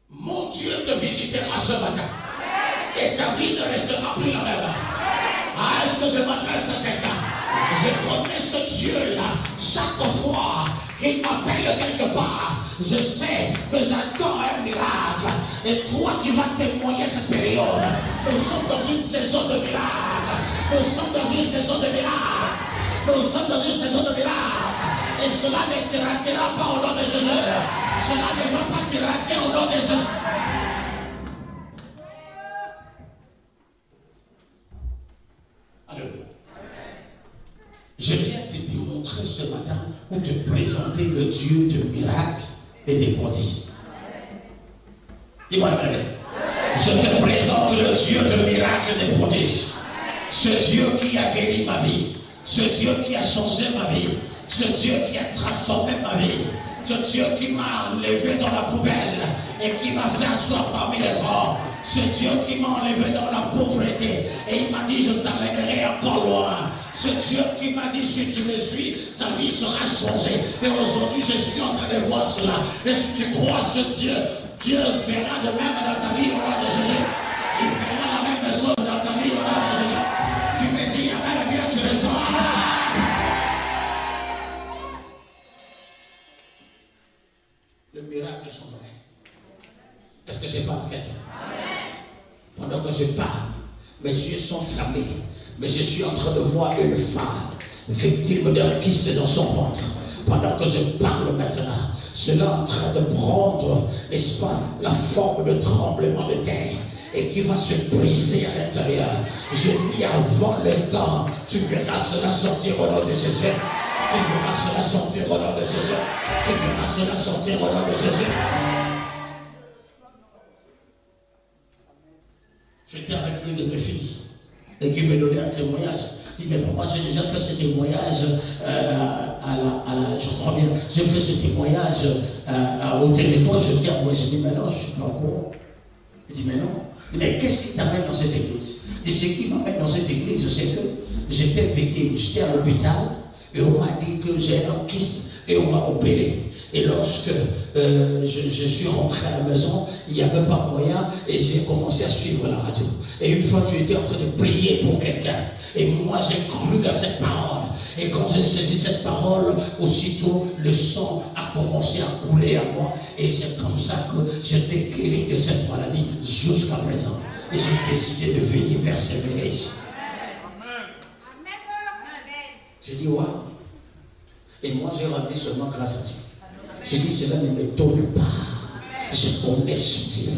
Mon Dieu te visitera ce matin. Et ta vie ne restera plus la même. Ah, est-ce que je m'adresse à quelqu'un? Je connais ce Dieu-là. Chaque fois qu'il m'appelle quelque part, je sais que j'attends un miracle. Et toi, tu vas témoigner cette période. Nous sommes dans une saison de miracle. Nous sommes dans une saison de miracle. Nous sommes dans une saison de miracle. Et cela ne te ratera pas au nom de Jésus. Cela ne va pas te rater au nom de Jésus. Alléluia. Je viens te démontrer ce matin ou te présenter le Dieu de miracles et des prodiges. Dis-moi, je te présente le Dieu de miracles et des prodiges. Ce Dieu qui a guéri ma vie. Ce Dieu qui a changé ma vie. Ce Dieu qui a transformé ma vie. Ce Dieu qui m'a enlevé dans la poubelle et qui m'a fait asseoir parmi les grands. Ce Dieu qui m'a enlevé dans la pauvreté et il m'a dit je t'amènerai encore loin. Ce Dieu qui m'a dit si tu me suis, ta vie sera changée. Et aujourd'hui je suis en train de voir cela. Et si tu crois ce Dieu, Dieu fera de même dans ta vie au nom de Jésus. Il fera la même chose dans ta vie au nom de Jésus. Tu me dis amen, bien tu le sens. Le miracle sont vrais. Est-ce que je parle à quelqu'un? Pendant que je parle, mes yeux sont fermés, mais je suis en train de voir une femme victime d'un kyste dans son ventre. Pendant que je parle maintenant, cela est en train de prendre, n'est-ce pas, la forme de tremblement de terre et qui va se briser à l'intérieur. Je dis avant le temps, tu verras cela sortir au nom de Jésus. Tu verras cela sortir au nom de Jésus. Tu verras cela sortir au nom de Jésus. J'étais avec l'une de mes filles et qui me donnait un témoignage. Il dit, mais papa, j'ai déjà fait ce témoignage je crois bien, j'ai fait ce témoignage au téléphone, je dis à moi, je dis, mais non, je suis pas au courant. Il dit, mais non. Mais qu'est-ce qui t'amène dans cette église? Il dit, ce qui m'amène dans cette église, c'est que j'étais victime, j'étais à l'hôpital et on m'a dit que j'ai un kyste et on m'a opéré. Et lorsque je suis rentré à la maison, il n'y avait pas moyen et j'ai commencé à suivre la radio. Et une fois, tu étais en train de prier pour quelqu'un. Et moi, j'ai cru à cette parole. Et quand j'ai saisi cette parole, aussitôt, le sang a commencé à couler à moi. Et c'est comme ça que j'étais guéri de cette maladie jusqu'à présent. Et j'ai décidé de venir persévérer ici. J'ai dit, waouh. Et moi, j'ai rendu seulement grâce à Dieu. J'ai dit, cela ne m'étonne pas. Je connais ce Dieu.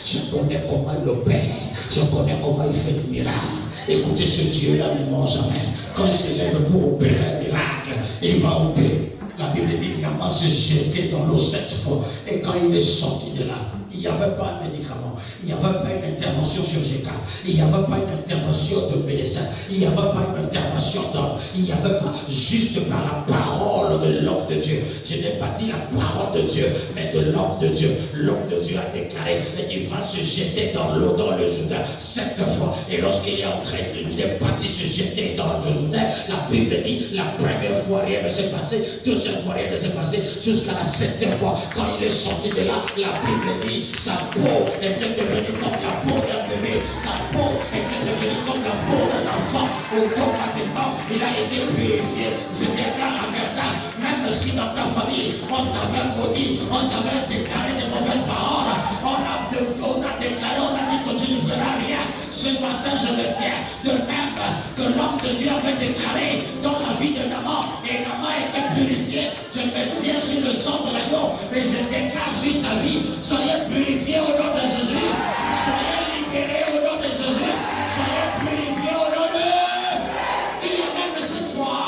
Je connais comment il opère. Je connais comment il fait des miracles. Écoutez, ce Dieu-là ne ment jamais. Quand il se lève pour opérer un miracle, il va opérer. La Bible dit, Naaman se jetait dans l'eau 7 fois. Et quand il est sorti de là, il n'y avait pas un médicament. Il n'y avait pas une intervention chirurgicale. Il n'y avait pas une intervention de médecin. Il n'y avait pas une intervention d'homme. Il n'y avait pas juste par la parole de l'homme de Dieu. Je n'ai pas dit la parole de Dieu, mais de l'homme de Dieu. L'homme de Dieu a déclaré qu'il va se jeter dans l'eau, dans le Jourdain 7 fois. Et lorsqu'il est entré, il est parti se jeter dans le Jourdain. La Bible dit, la première fois rien ne s'est passé, deuxième fois rien ne s'est passé, jusqu'à la 7e fois. Quand il est sorti de là, la Bible dit, sa peau était devenue comme la peau d'un bébé, sa peau était devenue comme la peau d'un enfant. Automatiquement, il a été purifié. Je déclare à quelqu'un, même si dans ta famille, on t'avait maudit, on t'avait déclaré de mauvaises paroles, on a déclaré, on a dit que tu ne feras rien. Ce matin, je le tiens, de même que l'homme de Dieu avait déclaré dans la vie de Naaman, et Naaman était purifié. Je me tiens sur le sang de l'agneau et je déclare sur ta vie, soyez purifiés au nom de Jésus, soyez libérés au nom de Jésus, soyez purifiés au nom de Dieu. Même cette fois.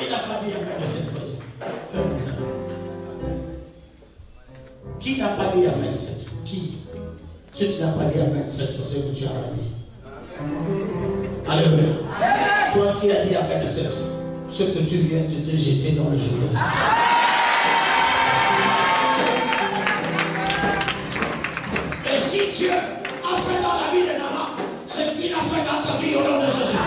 Il n'a pas dit amen de cette fois-ci. Fais comme ça. Qui n'a pas dit amen cette fois? Qui? Si tu n'as pas dit amen cette fois, c'est que tu as raté. Alléluia. Toi qui as dit amen de cette fois, ce que tu viens de te jeter dans le jour de cette fois. Et si Dieu a fait dans la vie de Naaman ce qu'il a fait dans ta vie au nom de Jésus.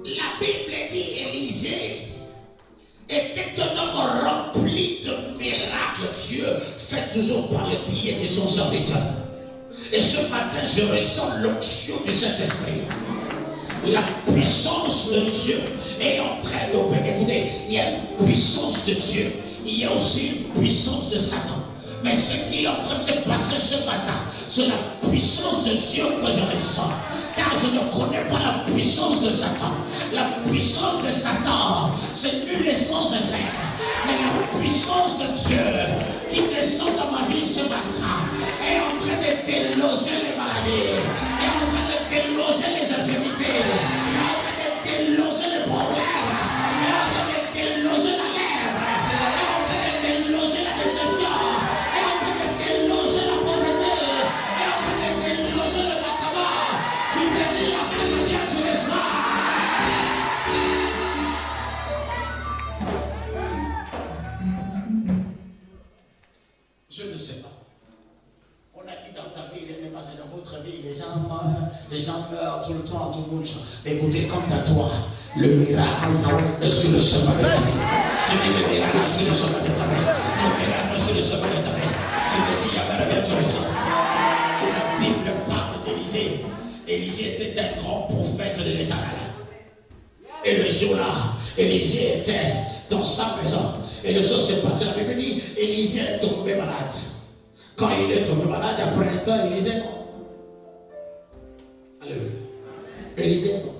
La Bible dit Élisée était un homme rempli de miracles. Dieu fait toujours par le biais de son serviteur. Et ce matin, je ressens l'onction de cet esprit. La puissance de Dieu est en train d'opérer. Écoutez, il y a une puissance de Dieu. Il y a aussi une puissance de Satan. Mais ce qui est en train de se passer ce matin, c'est la puissance de Dieu que je ressens. Car je ne connais pas la puissance de Satan. La puissance de Satan, c'est nul et sans effet. Mais la puissance de Dieu qui descend dans ma vie ce matin est en train de déloger les maladies, est en train de déloger les infirmités, est en train de déloger les problèmes, est en train de déloger la lèvre, est en train de déloger la déception, est en train de déloger la pauvreté, est en train de déloger le bâtiment. Tu me dis la même tous les soirs. Je ne sais pas. On a dit dans ta vie, il est passé dans votre vie, les gens meurent tout le temps, tout le monde. Écoutez, quant à toi, le miracle est sur le chemin de ta vie. Je dis le miracle est sur le chemin de ta vie. Le miracle est sur le chemin de ta vie. Je me dis, il y a bien tout le sang. La Bible parle d'Élisée. Élisée était un grand prophète de l'Éternel. Et le jour-là, Élisée était dans sa maison. Et le jour s'est passé, la Bible dit, Élisée est tombé malade. Quand il est tombé malade, après un temps, Élisée est mort. Alléluia. Élisée est mort.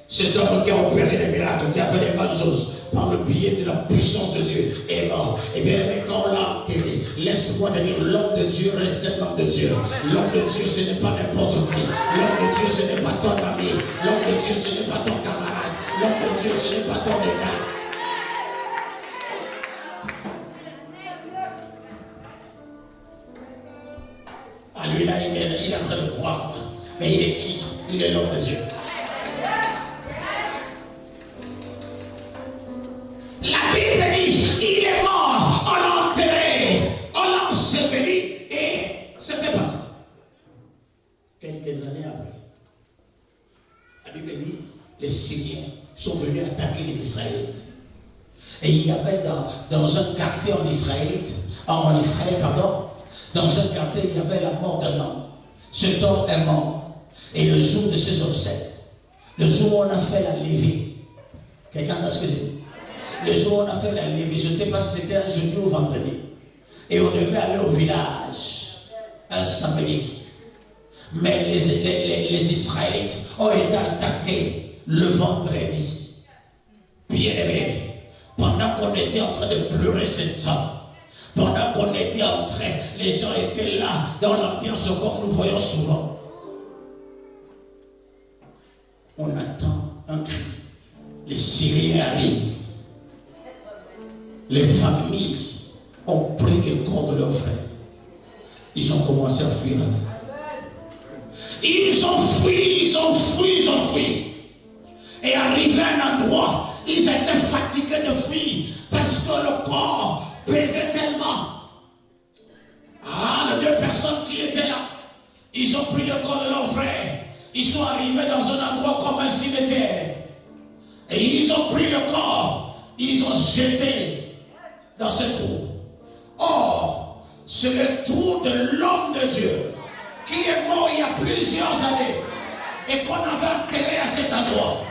Cet homme qui a opéré les miracles, qui a fait les bonnes choses, par le biais de la puissance de Dieu, est mort. Et bien, quand on l'a enterré, laisse-moi te dire, l'homme de Dieu reste l'homme de Dieu. L'homme de Dieu, ce n'est pas n'importe qui. L'homme de Dieu, ce n'est pas ton ami. L'homme de Dieu, ce n'est pas ton camarade. L'homme de Dieu, ce n'est pas ton égal. lui là, il est en train de croire. Mais il est qui? Il est l'homme de Dieu. La Bible dit, il est mort, on l'a enterré, on l'a enseveli, et c'était pas ça. Quelques années après, la Bible dit, les Syriens sont venus attaquer les Israélites. Et il y avait dans un quartier en Israël, dans un quartier, il y avait la mort d'un homme. Cet homme est mort. Et le jour de ses obsèques, le jour où on a fait la levée, quelqu'un a ce que j'ai dit? Le jour où on a fait la levée, je ne sais pas si c'était un jeudi ou vendredi. Et on devait aller au village un samedi. Mais les Israélites ont été attaqués le vendredi. Bien-aimés, pendant qu'on était en train de pleurer cet homme, pendant qu'on était en train, les gens étaient là dans l'ambiance comme nous voyons souvent. On attend un cri. Les Syriens arrivent. Les familles ont pris le corps de leurs frères. Ils ont commencé à fuir. Ils ont fui. Et arrivé à un endroit, ils étaient fatigués de fuir parce que le corps pesait tellement. Les deux personnes qui étaient là, ils ont pris le corps de leurs frères. Ils sont arrivés dans un endroit comme un cimetière. Et ils ont pris le corps, ils ont jeté dans ce trou. Or, c'est le trou de l'homme de Dieu qui est mort il y a plusieurs années et qu'on avait enterré à cet endroit.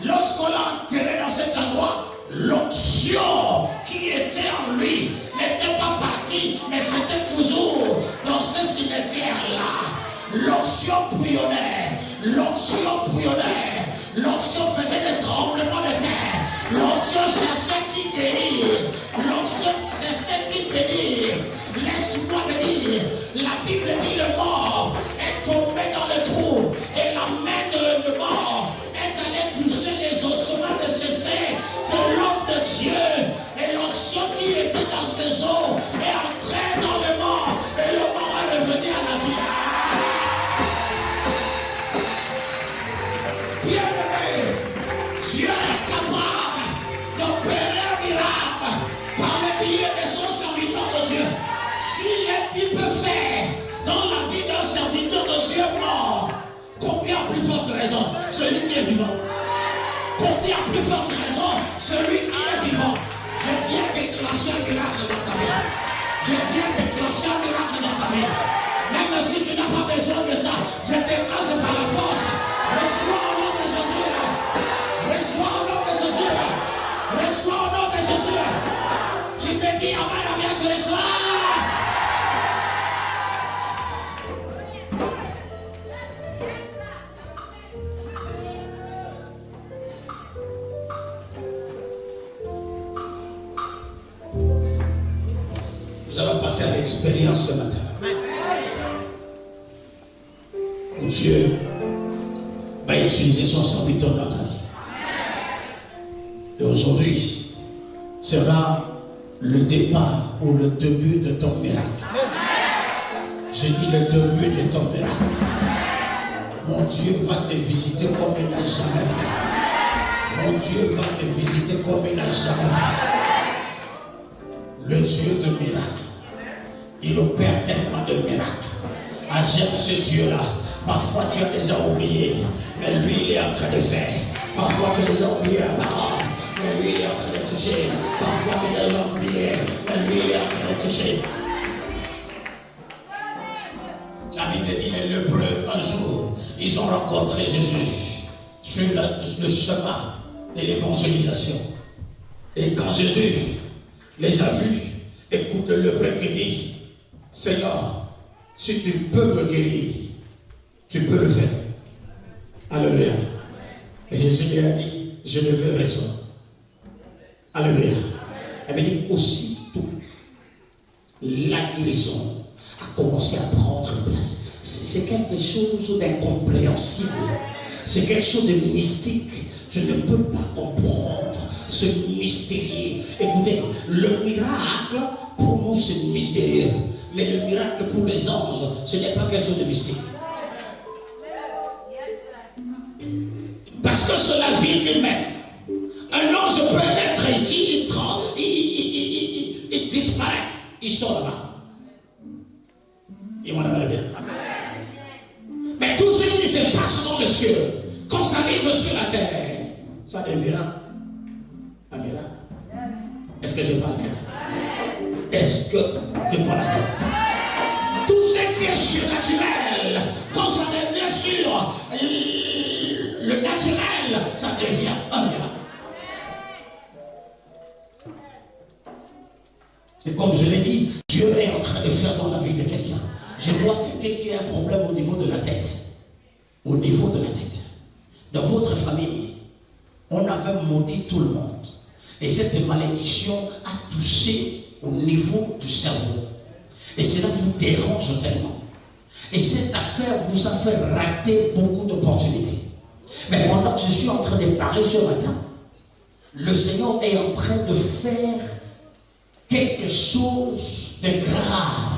Lorsqu'on l'a enterré dans cet endroit, l'onction qui était en lui n'était pas partie, mais c'était toujours dans ce cimetière-là. L'onction bouillonnait, l'onction faisait des tremblements de terre, l'onction cherchait qui guérir, l'onction cherchait qui bénir. Laisse-moi te dire, la Bible dit le mort est tombé dans le trou et la main de mort est allée toucher les ossements de cesser de l'homme de Dieu, et l'onction qui était dans ses os est entrée dans le mort et le mort est revenu à la vie. Bien-aimé, Dieu est capable d'opérer un miracle par le biais de son serviteur de Dieu. S'il peut faire dans la vie d'un serviteur de Dieu mort, combien plus forte raison celui qui est vivant? Combien plus forte raison celui qui est vivant? Je viens déclencher un miracle dans ta vie. Je viens déclencher un miracle dans ta vie. Même si tu n'as pas besoin de ça, je déclenche par la force. Reçois au nom de Jésus. Reçois au nom de Jésus. Reçois au nom de Jésus. Tu me dis amen, amen, tu reçois. Nous allons passer à l'expérience ce matin. Dieu va utiliser son serviteur dans ta vie. Et aujourd'hui sera le départ ou le début de ton miracle. Je dis le début de ton miracle. Mon Dieu va te visiter comme il n'a jamais fait. Mon Dieu va te visiter comme il n'a jamais fait. Le Dieu de miracles. Il opère tellement de miracles. Ah, j'aime ce Dieu-là. Parfois tu as déjà oublié, mais lui il est en train de faire. Parfois tu as déjà oublié la parole, mais lui il est en train de toucher. Parfois tu as déjà oublié, mais lui il est en train de toucher. La Bible dit les lépreux, un jour, ils ont rencontré Jésus sur le chemin de l'évangélisation. Et quand Jésus les a vus, écoute le lépreux qui dit, Seigneur, si tu peux me guérir, tu peux le faire. Alléluia. Et Jésus lui a dit, je le veux recevoir. Alléluia. Elle me dit, aussitôt, la guérison a commencé à prendre place. C'est quelque chose d'incompréhensible. C'est quelque chose de mystique. Je ne peux pas comprendre ce mystérieux. Écoutez, le miracle, pour moi, vous, c'est mystérieux. Mais le miracle pour les anges, ce n'est pas quelque chose de mystique. Parce que c'est la vie humaine. Un ange peut être ici, il disparaît, il sort là-bas. Et on aimerait bien. Mais tout ce qui se passe dans le ciel, quand ça arrive sur la terre, ça devient un miracle. Est-ce que je parle bien? Est-ce que je parle bien? Tout ce qui est surnaturel, quand ça devient sur le naturel, ça devient un miracle. Et comme je l'ai dit, Dieu est en train de faire dans la vie de quelqu'un. Je vois quelqu'un qui a un problème au niveau de la tête. Au niveau de la tête. Dans votre famille, on avait maudit tout le monde. Et cette malédiction a touché au niveau du cerveau. Et cela vous dérange tellement. Et cette affaire vous a fait rater beaucoup d'opportunités. Mais pendant que je suis en train de parler ce matin, le Seigneur est en train de faire quelque chose de grave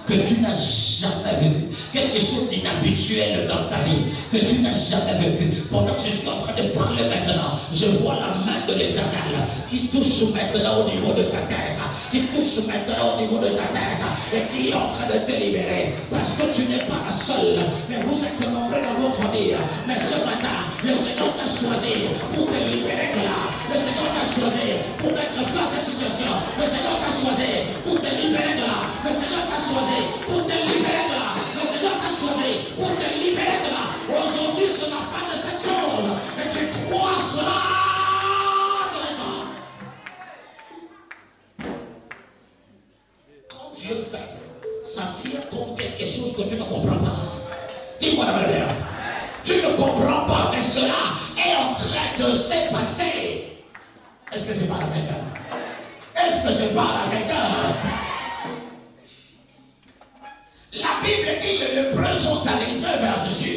que tu n'as jamais vécu, quelque chose d'inhabituel dans ta vie que tu n'as jamais vécu. Pendant que je suis en train de parler maintenant, je vois la main de l'Éternel qui touche maintenant au niveau de ta tête, qui touche maintenant au niveau de ta tête et qui est en train de te libérer, parce que tu n'es pas la seule, mais vous êtes nombreux dans votre famille. Mais ce matin, le Seigneur t'a choisi pour te libérer de là. Le Seigneur t'a choisi pour mettre fin à cette situation. Le Seigneur t'a choisi pour te libérer de là. Le Seigneur t'a choisi pour te libérer de là. Le Seigneur t'a choisi pour te libérer de là. Aujourd'hui, c'est la fin de cette chose. Et tu crois cela. Quand Dieu fait, ça vient comme quelque chose que tu ne comprends pas. Dis-moi la manière. Tu ne comprends pas, mais cela est en train de se passer. Est-ce que je parle à quelqu'un? Est-ce que je parle à quelqu'un? La Bible dit que les lépreux sont arrivés vers Jésus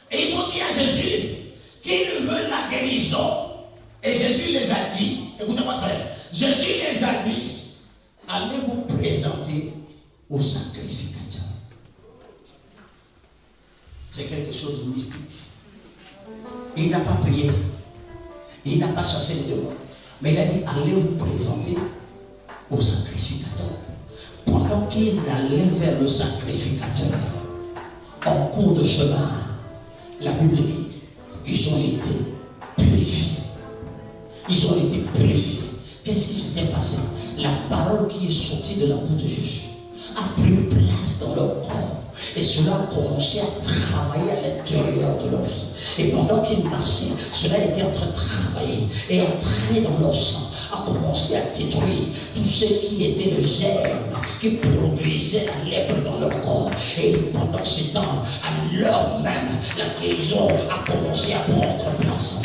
et ils ont dit à Jésus qu'ils veulent la guérison. Et Jésus les a dit, écoutez-moi très, Jésus les a dit, allez vous présenter au sacrificateur. C'est quelque chose de mystique. Il n'a pas prié. Il n'a pas chassé les démons. Mais il a dit, allez vous présenter au sacrificateur. Pendant qu'ils allaient vers le sacrificateur, en cours de chemin, la Bible dit, ils ont été purifiés. Ils ont été purifiés. Qu'est-ce qui s'était passé? La parole qui est sortie de la bouche de Jésus a pris place dans leur corps. Et cela a commencé à travailler à l'intérieur de leur vie. Et pendant qu'ils marchaient, cela était en train de travailler et entrer dans leur sang, a commencé à détruire tout ce qui était le germe qui produisait la lèpre dans leur corps. Et pendant ce temps, à l'heure même, la guérison a commencé à prendre place.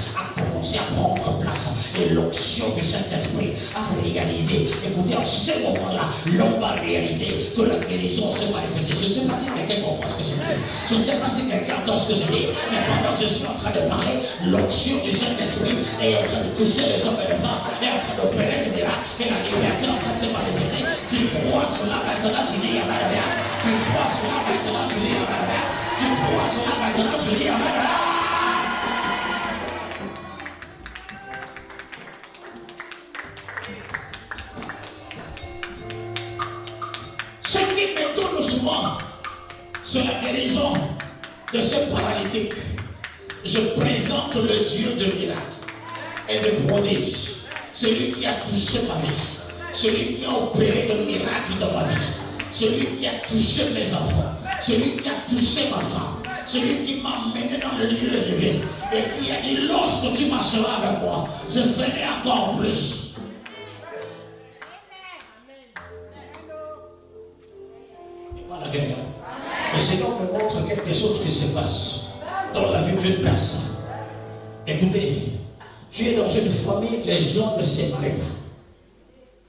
Et l'onction du Saint-Esprit a réalisé. Écoutez, en ce moment-là, l'homme va réaliser que la guérison se manifeste. Je ne sais pas si quelqu'un comprend ce que je dis. Je ne sais pas si quelqu'un entend ce que je dis. Mais pendant que je suis en train de parler, l'onction du Saint-Esprit est en train de toucher les hommes et les femmes, est en train d'opérer les miracles. Et la liberté est en train de se manifester. Tu crois cela maintenant, tu dis Amen. Tu crois cela maintenant, tu dis Amen. Tu crois cela maintenant, tu dis Amen. Ce qui m'étonne souvent, c'est la guérison de ce paralytique. Je présente le Dieu de miracles et de prodiges, celui qui a touché ma vie, celui qui a opéré de miracles dans ma vie, celui qui a touché mes enfants, celui qui a touché ma femme, celui qui m'a mené dans le lieu de vie et qui a dit lorsque tu marcheras avec moi, je ferai encore plus. Le Seigneur me montre quelque chose qui se passe dans la vie d'une personne. Écoutez, tu es dans une famille, les gens ne se marient pas.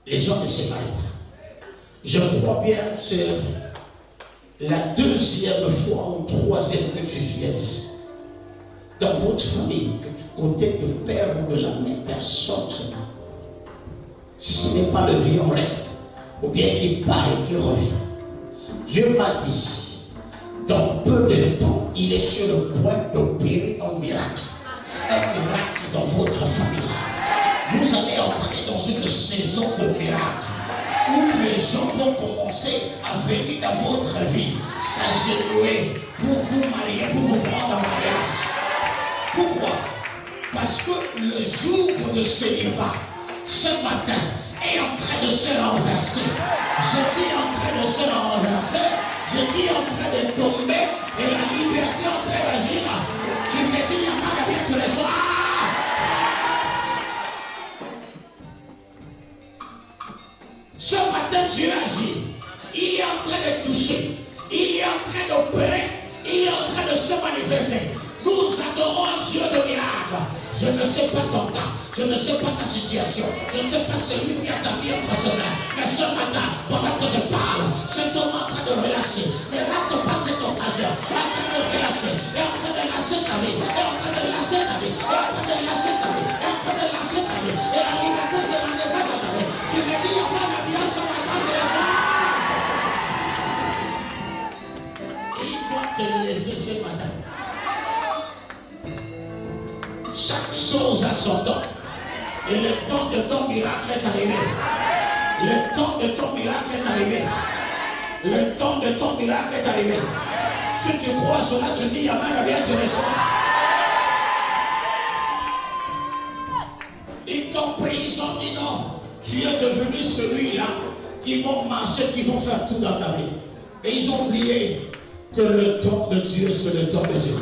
Les gens ne se marient pas. Je crois bien c'est la deuxième fois ou troisième que tu viens ici. Dans votre famille, que du côté de père ou de la mère, personne ne se marie. Si ce n'est pas le vieux, on reste. ou bien qui part et qui revient. Dieu m'a dit, dans peu de temps, il est sur le point d'opérer un miracle. Un miracle dans votre famille. Vous allez entrer dans une saison de miracle où les gens vont commencer à venir dans votre vie, s'agenouiller pour vous marier, pour vous prendre en mariage. Pourquoi? Parce que le jour de célibat, ce matin, est en train de se renverser. Je dis en train de se renverser, je dis en train de tomber, et la liberté en train d'agir. Tu me dis, il n'y a pas de bien, tu le sois. Ce matin, Dieu agit. Il est en train de toucher. Il est en train d'opérer. Il est en train de se manifester. Nous adorons un Dieu de miracle. Je ne sais pas ton cas. Je ne sais pas ta situation. Je ne sais pas celui qui a ta vie entre ses mains. Mais ce matin, pendant que je parle, cet homme est en train de relâcher. Ne rate pas cette occasion. Il est en train de relâcher. Il est en train de lâcher ta vie. Il est en train de lâcher ta vie. Il est en train de lâcher ta vie. Il est en train de lâcher ta vie. Et la liberté se manifeste dans ta vie. Tu me dis, il n'y a pas d'ambiance ce matin, je le sais. Il va te laisser ce matin. Chaque chose a son temps. Et le temps de ton miracle est arrivé. Le temps de ton miracle est arrivé. Le temps de ton miracle est arrivé. Si tu crois cela, tu dis Amen, bien tu le sens. Ils t'ont pris, ils ont dit non. Tu es devenu celui-là qui vont marcher, qui vont faire tout dans ta vie. Et ils ont oublié que le temps de Dieu, c'est le temps de Dieu.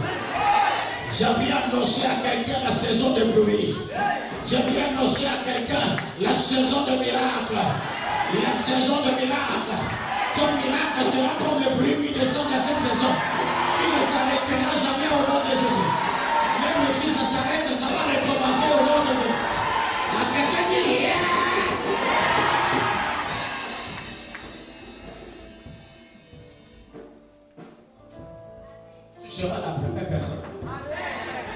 J'avais annoncé à quelqu'un la saison de pluie. J'avais annoncé à quelqu'un la saison de miracle. La saison de miracle. Ton miracle sera comme le pluie qui descend de cette saison. Il ne s'arrêtera jamais au nom de Jésus. Même si ça s'arrête, ça va recommencer au nom de Jésus. À quelqu'un dit yeah! Tu seras la première personne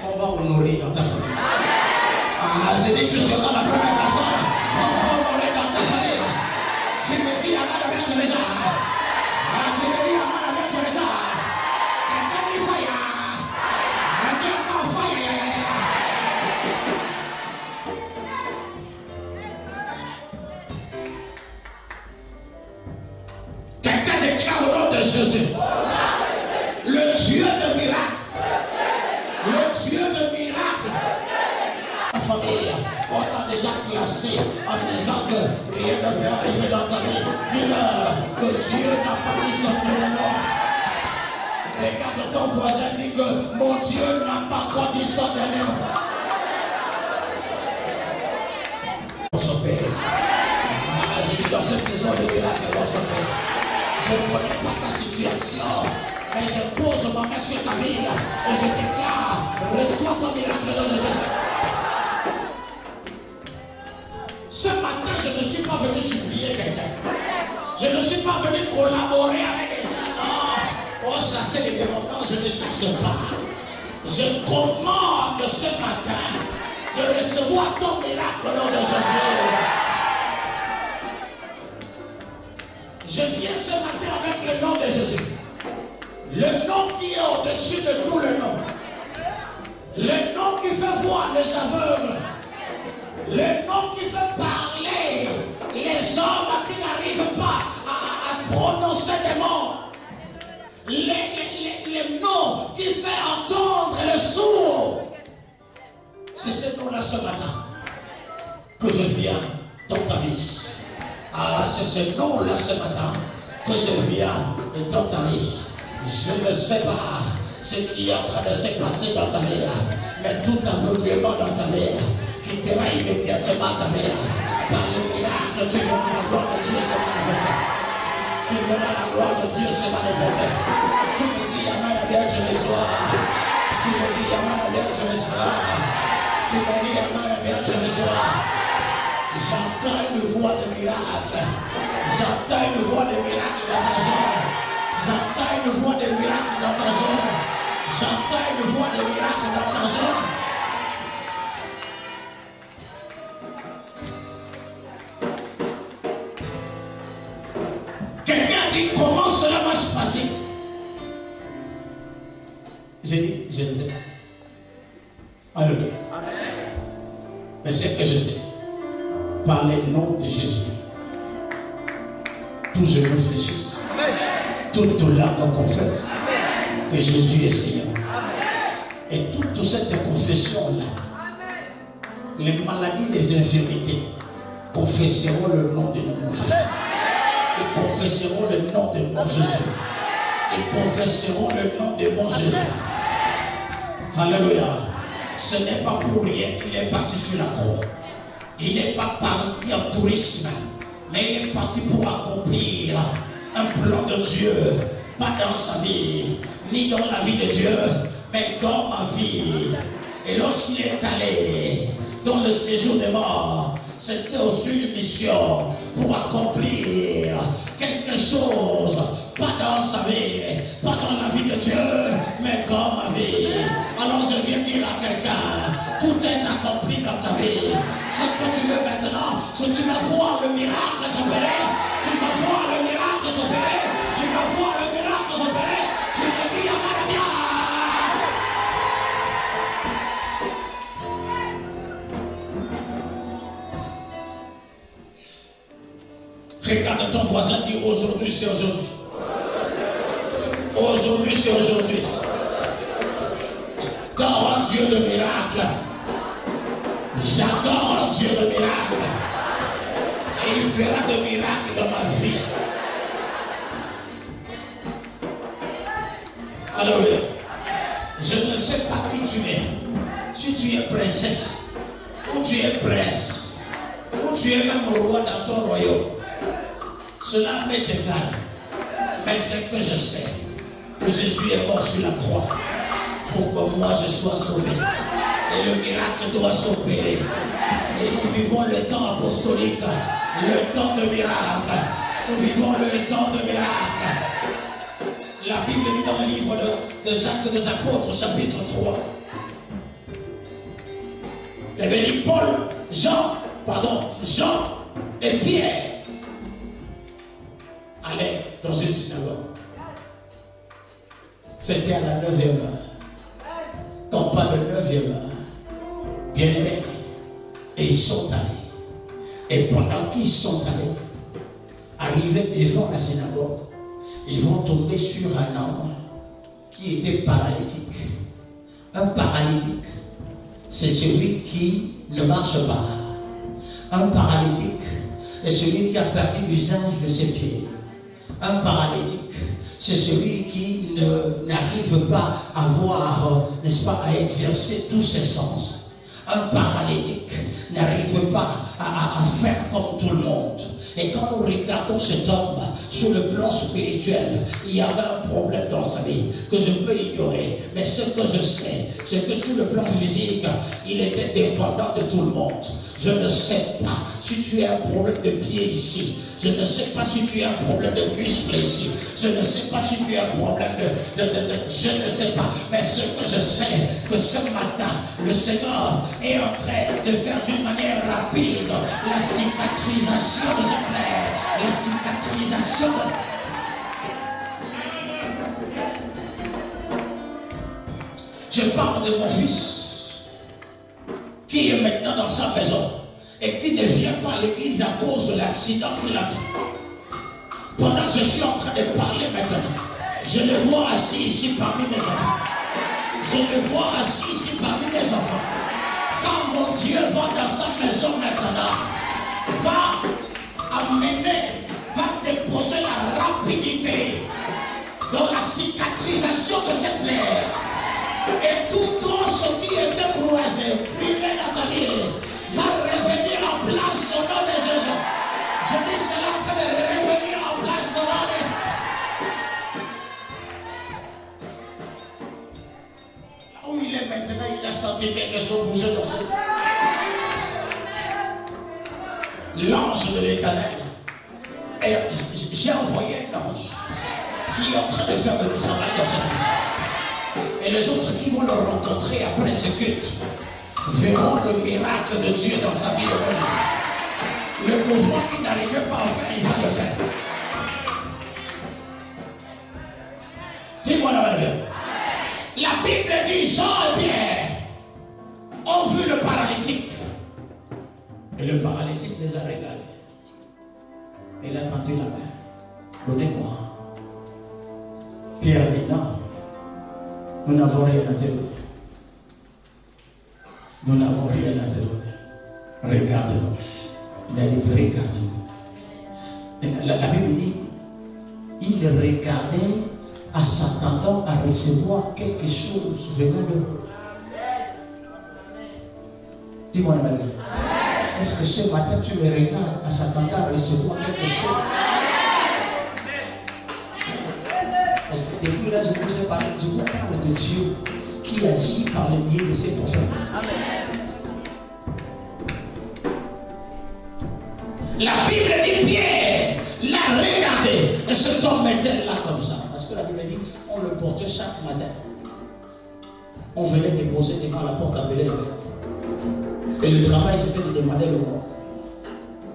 qu'on va honorer dans ta famille. Ah, j'ai dit tu seras la première personne qu'on va honorer dans ta famille. Tu me dis, Amana bien tu les as. Ah, tu me dis, Amana bien tu les as. Quelqu'un dit fire. Ah, tu as encore fire. Quelqu'un déclare au nom de Jésus. Le Dieu de miracle. Le Dieu de miracle. La famille, on t'a déjà classé en disant que rien ne peut arriver dans ta vie. Dis-leur que Dieu n'a pas mis son nom. Regarde ton voisin, dis que mon Dieu n'a pas encore dit son nom. J'ai dit dans cette saison de miracle, je ne connais pas ta situation. Et je pose ma main sur ta vie et je déclare, reçois ton miracle dans le Jésus. Ce matin, je ne suis pas venu supplier quelqu'un. Je ne suis pas venu collaborer avec les gens. Non. Oh, ça c'est les démons. Non, je ne cherche pas. Je commande ce matin de recevoir ton miracle dans le Jésus. Je viens ce matin avec le nom de Jésus. Le nom qui est au-dessus de tout le nom. Le nom qui fait voir les aveugles. Le nom qui fait parler les hommes qui n'arrivent pas à prononcer des mots. Le nom qui fait entendre les sourds. C'est ce nom-là ce matin que je viens dans ta vie. Ah, c'est ce nom-là ce matin que je viens dans ta vie. Je ne sais pas ce qui est en train de se passer dans ta vie, mais tout aveuglement dans ta vie quittera immédiatement ta vie. Par le miracle, tu verras la gloire de Dieu se manifester. Tu verras la gloire de Dieu se manifester. Tu me dis, Amen, bien je le sois. Tu me dis, Amen, bien je le sois. Tu me dis, Amen, bien je le sois. J'entends une voix de miracle. J'entends une voix de miracle dans ta zone. J'entends une voix de miracle dans ta zone. J'entends une voix de miracle dans ta zone. dit, comment cela va se passer? J'ai dit, je ne sais pas. Alléluia. Mais c'est que je sais. Par le nom de Jésus, tous genoux fléchissent. Toute langue confesse que Jésus est Seigneur. Et toute cette confession-là, les maladies, les infirmités, confesseront le nom de mon Jésus. Ils confesseront le nom de mon Jésus. Ils confesseront le nom de mon Jésus. Alléluia. Ce n'est pas pour rien qu'il est parti sur la croix. Il n'est pas parti en tourisme, mais il est parti pour accomplir un plan de Dieu, pas dans sa vie, ni dans la vie de Dieu, mais dans ma vie. Et lorsqu'il est allé dans le séjour des morts, c'était aussi une mission pour accomplir quelque chose, pas dans sa vie, pas dans la vie de Dieu, mais dans ma vie. Alors je viens dire à quelqu'un, tout est accompli dans ta vie. Ce que tu veux maintenant, c'est que tu vas voir le miracle s'opérer, tu vas voir le miracle s'opérer, tu vas voir le miracle s'opérer, tu me dis Amen. Regarde ton voisin, dis aujourd'hui c'est aujourd'hui. Aujourd'hui c'est aujourd'hui. J'adore un Dieu de miracle. J'adore un Dieu de miracle. Et il fera des miracles dans ma vie. Alors, je ne sais pas qui tu es. Si tu es princesse, ou tu es prince, ou tu es même roi dans ton royaume. Cela m'est égal, mais c'est que je sais que Jésus est mort sur la croix pour que moi je sois sauvé. Et le miracle doit s'opérer. Et nous vivons le temps apostolique, le temps de miracle. Nous vivons le temps de miracle. La Bible dit dans le livre des Actes des Apôtres, chapitre 3. Et bien, Jean et Pierre allaient dans une synagogue. C'était à la 9e heure. Quand pas le 9e heure, bien aimés, et ils sont allés. Et pendant qu'ils sont allés, arrivés devant la synagogue, ils vont tomber sur un homme qui était paralytique. Un paralytique, c'est celui qui ne marche pas. Un paralytique est celui qui a perdu l'usage de ses pieds. Un paralytique, c'est celui qui n'arrive pas à voir, n'est-ce pas, à exercer tous ses sens. Un paralytique n'arrive pas à faire comme tout le monde. Et quand nous regardons cet homme sur le plan spirituel, il y avait un problème dans sa vie que je peux ignorer. Mais ce que je sais, c'est que sur le plan physique, il était dépendant de tout le monde. Je ne sais pas si tu as un problème de pied ici. Je ne sais pas si tu as un problème de muscle ici. Je ne sais pas si tu as un problème je ne sais pas. Mais ce que je sais, que ce matin, le Seigneur est en train de faire d'une manière rapide la cicatrisation de ce frère. La cicatrisation de... Je parle de mon fils qui est maintenant dans sa maison et qui ne vient pas à l'église à cause de l'accident qu'il a fait. Pendant que je suis en train de parler maintenant, je le vois assis ici parmi mes enfants. Je le vois assis ici parmi mes enfants. Quand mon Dieu va dans sa maison maintenant, va amener, va déposer la rapidité dans la cicatrisation de cette plaie. Et tout ce qui était croisé, brûlé dans sa vie, va revenir en place au nom de Jésus. Je dis cela en train de revenir en place au nom de Jésus. Là où il est maintenant, il a senti quelque chose bouger dans sa vie. L'ange de l'Éternel. Et j'ai envoyé un ange qui est en train de faire le travail dans cette maison. Et les autres qui vont le rencontrer après ce culte verront le miracle de Dieu dans sa vie de bonne. Le mouvement qui n'arrivait pas à faire, il va le faire. tendu la main. Donnez-moi. Pierre dit non. Nous n'avons rien à te donner. Nous n'avons rien à te donner. Regarde-nous. Il a dit regarde-nous. La Bible dit il regardait en s'attendant à recevoir quelque chose venant de vous. Dis-moi, Marie. Est-ce que ce matin tu me regardes en s'attendant à recevoir quelque chose? Est-ce que depuis là je vous ai parlé, je vous parle de Dieu qui agit par le biais de ses prophètes. La Bible dit Pierre l'a regardé et cet homme était là comme ça. Parce que la Bible dit on le portait chaque matin. On venait déposer devant la porte appeler le verre. Et le travail c'était de demander le mot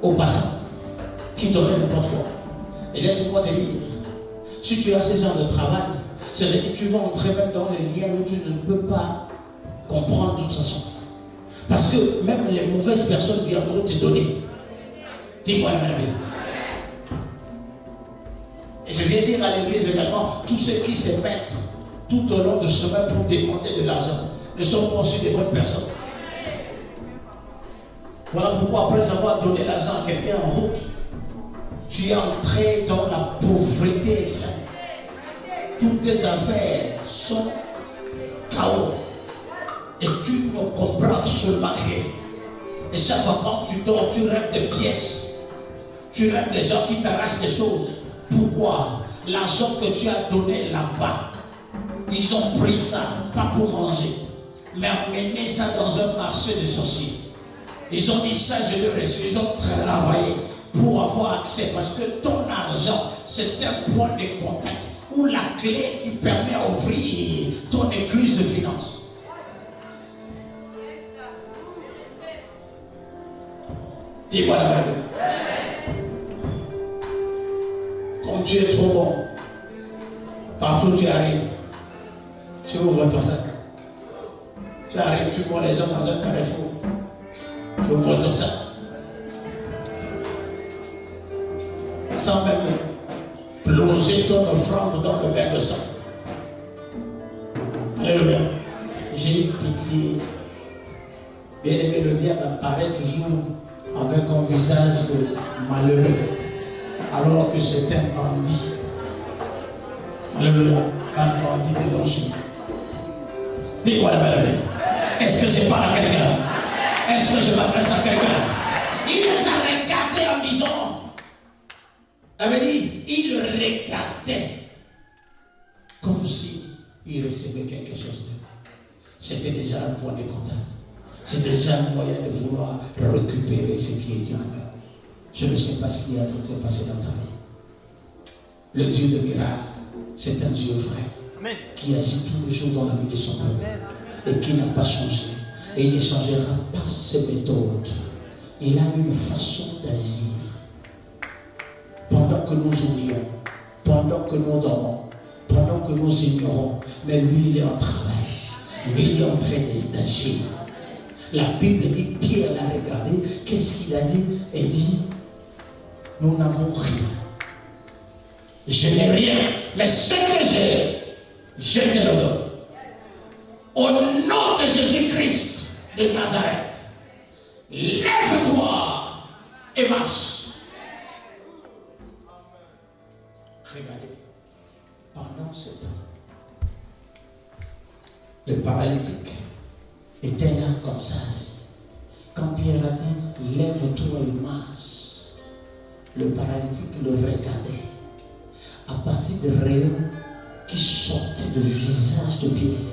au passant qui donnait n'importe quoi. Et laisse-moi te dire, si tu as ce genre de travail, c'est-à-dire que tu vas entrer même dans les liens où tu ne peux pas comprendre de toute façon. Parce que même les mauvaises personnes viendront te donner. Dis-moi la Bible. Et je viens dire à l'église également, tous ceux qui se mettent tout au long du chemin pour demander de l'argent ne sont pas aussi des bonnes personnes. Voilà pourquoi après avoir donné l'argent à quelqu'un en route, tu es entré dans la pauvreté extrême. Toutes tes affaires sont chaos. Et tu ne comprends absolument rien. Et chaque fois quand tu dors, tu rêves de pièces. Tu rêves des gens qui t'arrachent des choses. Pourquoi? L'argent que tu as donné là-bas, ils ont pris ça, pas pour manger, mais emmené ça dans un marché de sorciers. Ils ont dit ça, je l'ai reçu. Ils ont travaillé pour avoir accès. Parce que ton argent, c'est un point de contact ou la clé qui permet d'ouvrir ton église de finances. Dis-moi la vérité. Comme tu es trop bon, partout tu arrives, tu ouvres ton sac. Tu arrives, tu vois les gens dans un carrefour. Tu ouvres ton sac. Sans même plonger ton offrande dans le bain de sang. Alléluia. J'ai eu pitié. Bien aimé, le bien m'apparaît toujours avec un visage de malheureux, alors que c'est un bandit. Alléluia. Un bandit de blanchiment. Dis-moi la vérité. Est-ce que je parle à quelqu'un? Est-ce que je m'adresse à quelqu'un? Il les a regardés en disant, il regardait comme si il recevait quelque chose de. C'était déjà un point de contact. C'est déjà un moyen de vouloir récupérer ce qui était en eux. Je ne sais pas ce qui est en train de se passer dans ta vie. Le Dieu de miracle, c'est un Dieu vrai. Amen. Qui agit tous les jours dans la vie de son peuple et qui n'a pas changé. Et il ne changera pas ses méthodes. Il a une façon d'agir. Pendant que nous oublions, pendant que nous dormons, pendant que nous ignorons, mais lui il est en travail. Lui il est en train d'agir. La Bible dit, Pierre l'a regardé, qu'est-ce qu'il a dit? Il dit, nous n'avons rien. Je n'ai rien, mais ce que j'ai, je te le donne. Au nom de Jésus-Christ de Nazareth, lève-toi et marche. Regardez, pendant ce temps, le paralytique était là comme ça. Quand Pierre a dit, lève-toi et marche, le paralytique le regardait. À partir des rayons qui sortaient du visage de Pierre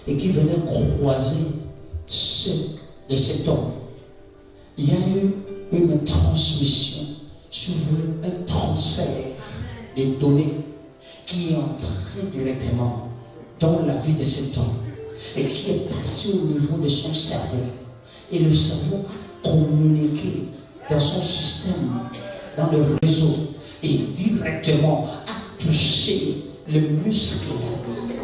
et qui venaient croiser ceux de cet homme, il y a eu une transmission, si vous voulez, un transfert des données qui est entré directement dans la vie de cet homme et qui est passé au niveau de son cerveau. Et le cerveau a communiqué dans son système, dans le réseau, et directement a touché le muscle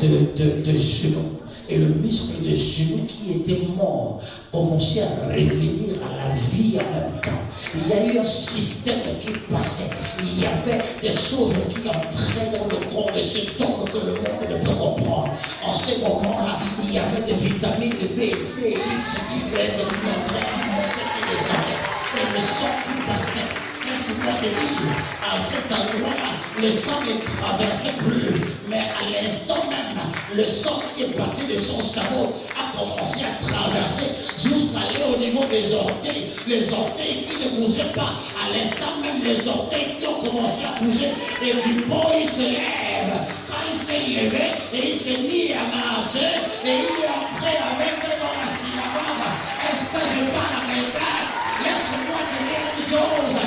de genou. Et le muscle de genou qui était mort commençait à revenir à la vie en même temps. Il y a eu un système qui passait. Il y avait des choses qui entraient dans le corps de cet homme que le monde ne peut comprendre. En ce moment-là, il y avait des vitamines B, C, X, Y qui entraient, qui montaient, qui descendaient. Et le sang qui passait. Laisse-moi te dire, à cet endroit-là, le sang ne traversait plus. Mais à l'instant même, le sang qui est parti de son cerveau a commencé à traverser jusqu'à aller au niveau des orteils. Les orteils qui ne bougeaient pas. À l'instant même, les orteils qui ont commencé à bouger. Et du bon, il se lève. Quand il s'est levé, et il s'est mis à marcher, et il est entré avec eux dans la synagogue. Est-ce que je parle à quelqu'un? Laisse-moi te dire une chose.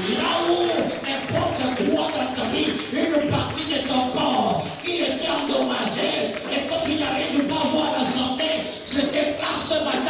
Là où n'importe quoi dans ta vie, une partie de ton corps qui était endommagée, et quand tu n'arrives pas à avoir la santé, je déclare ce matin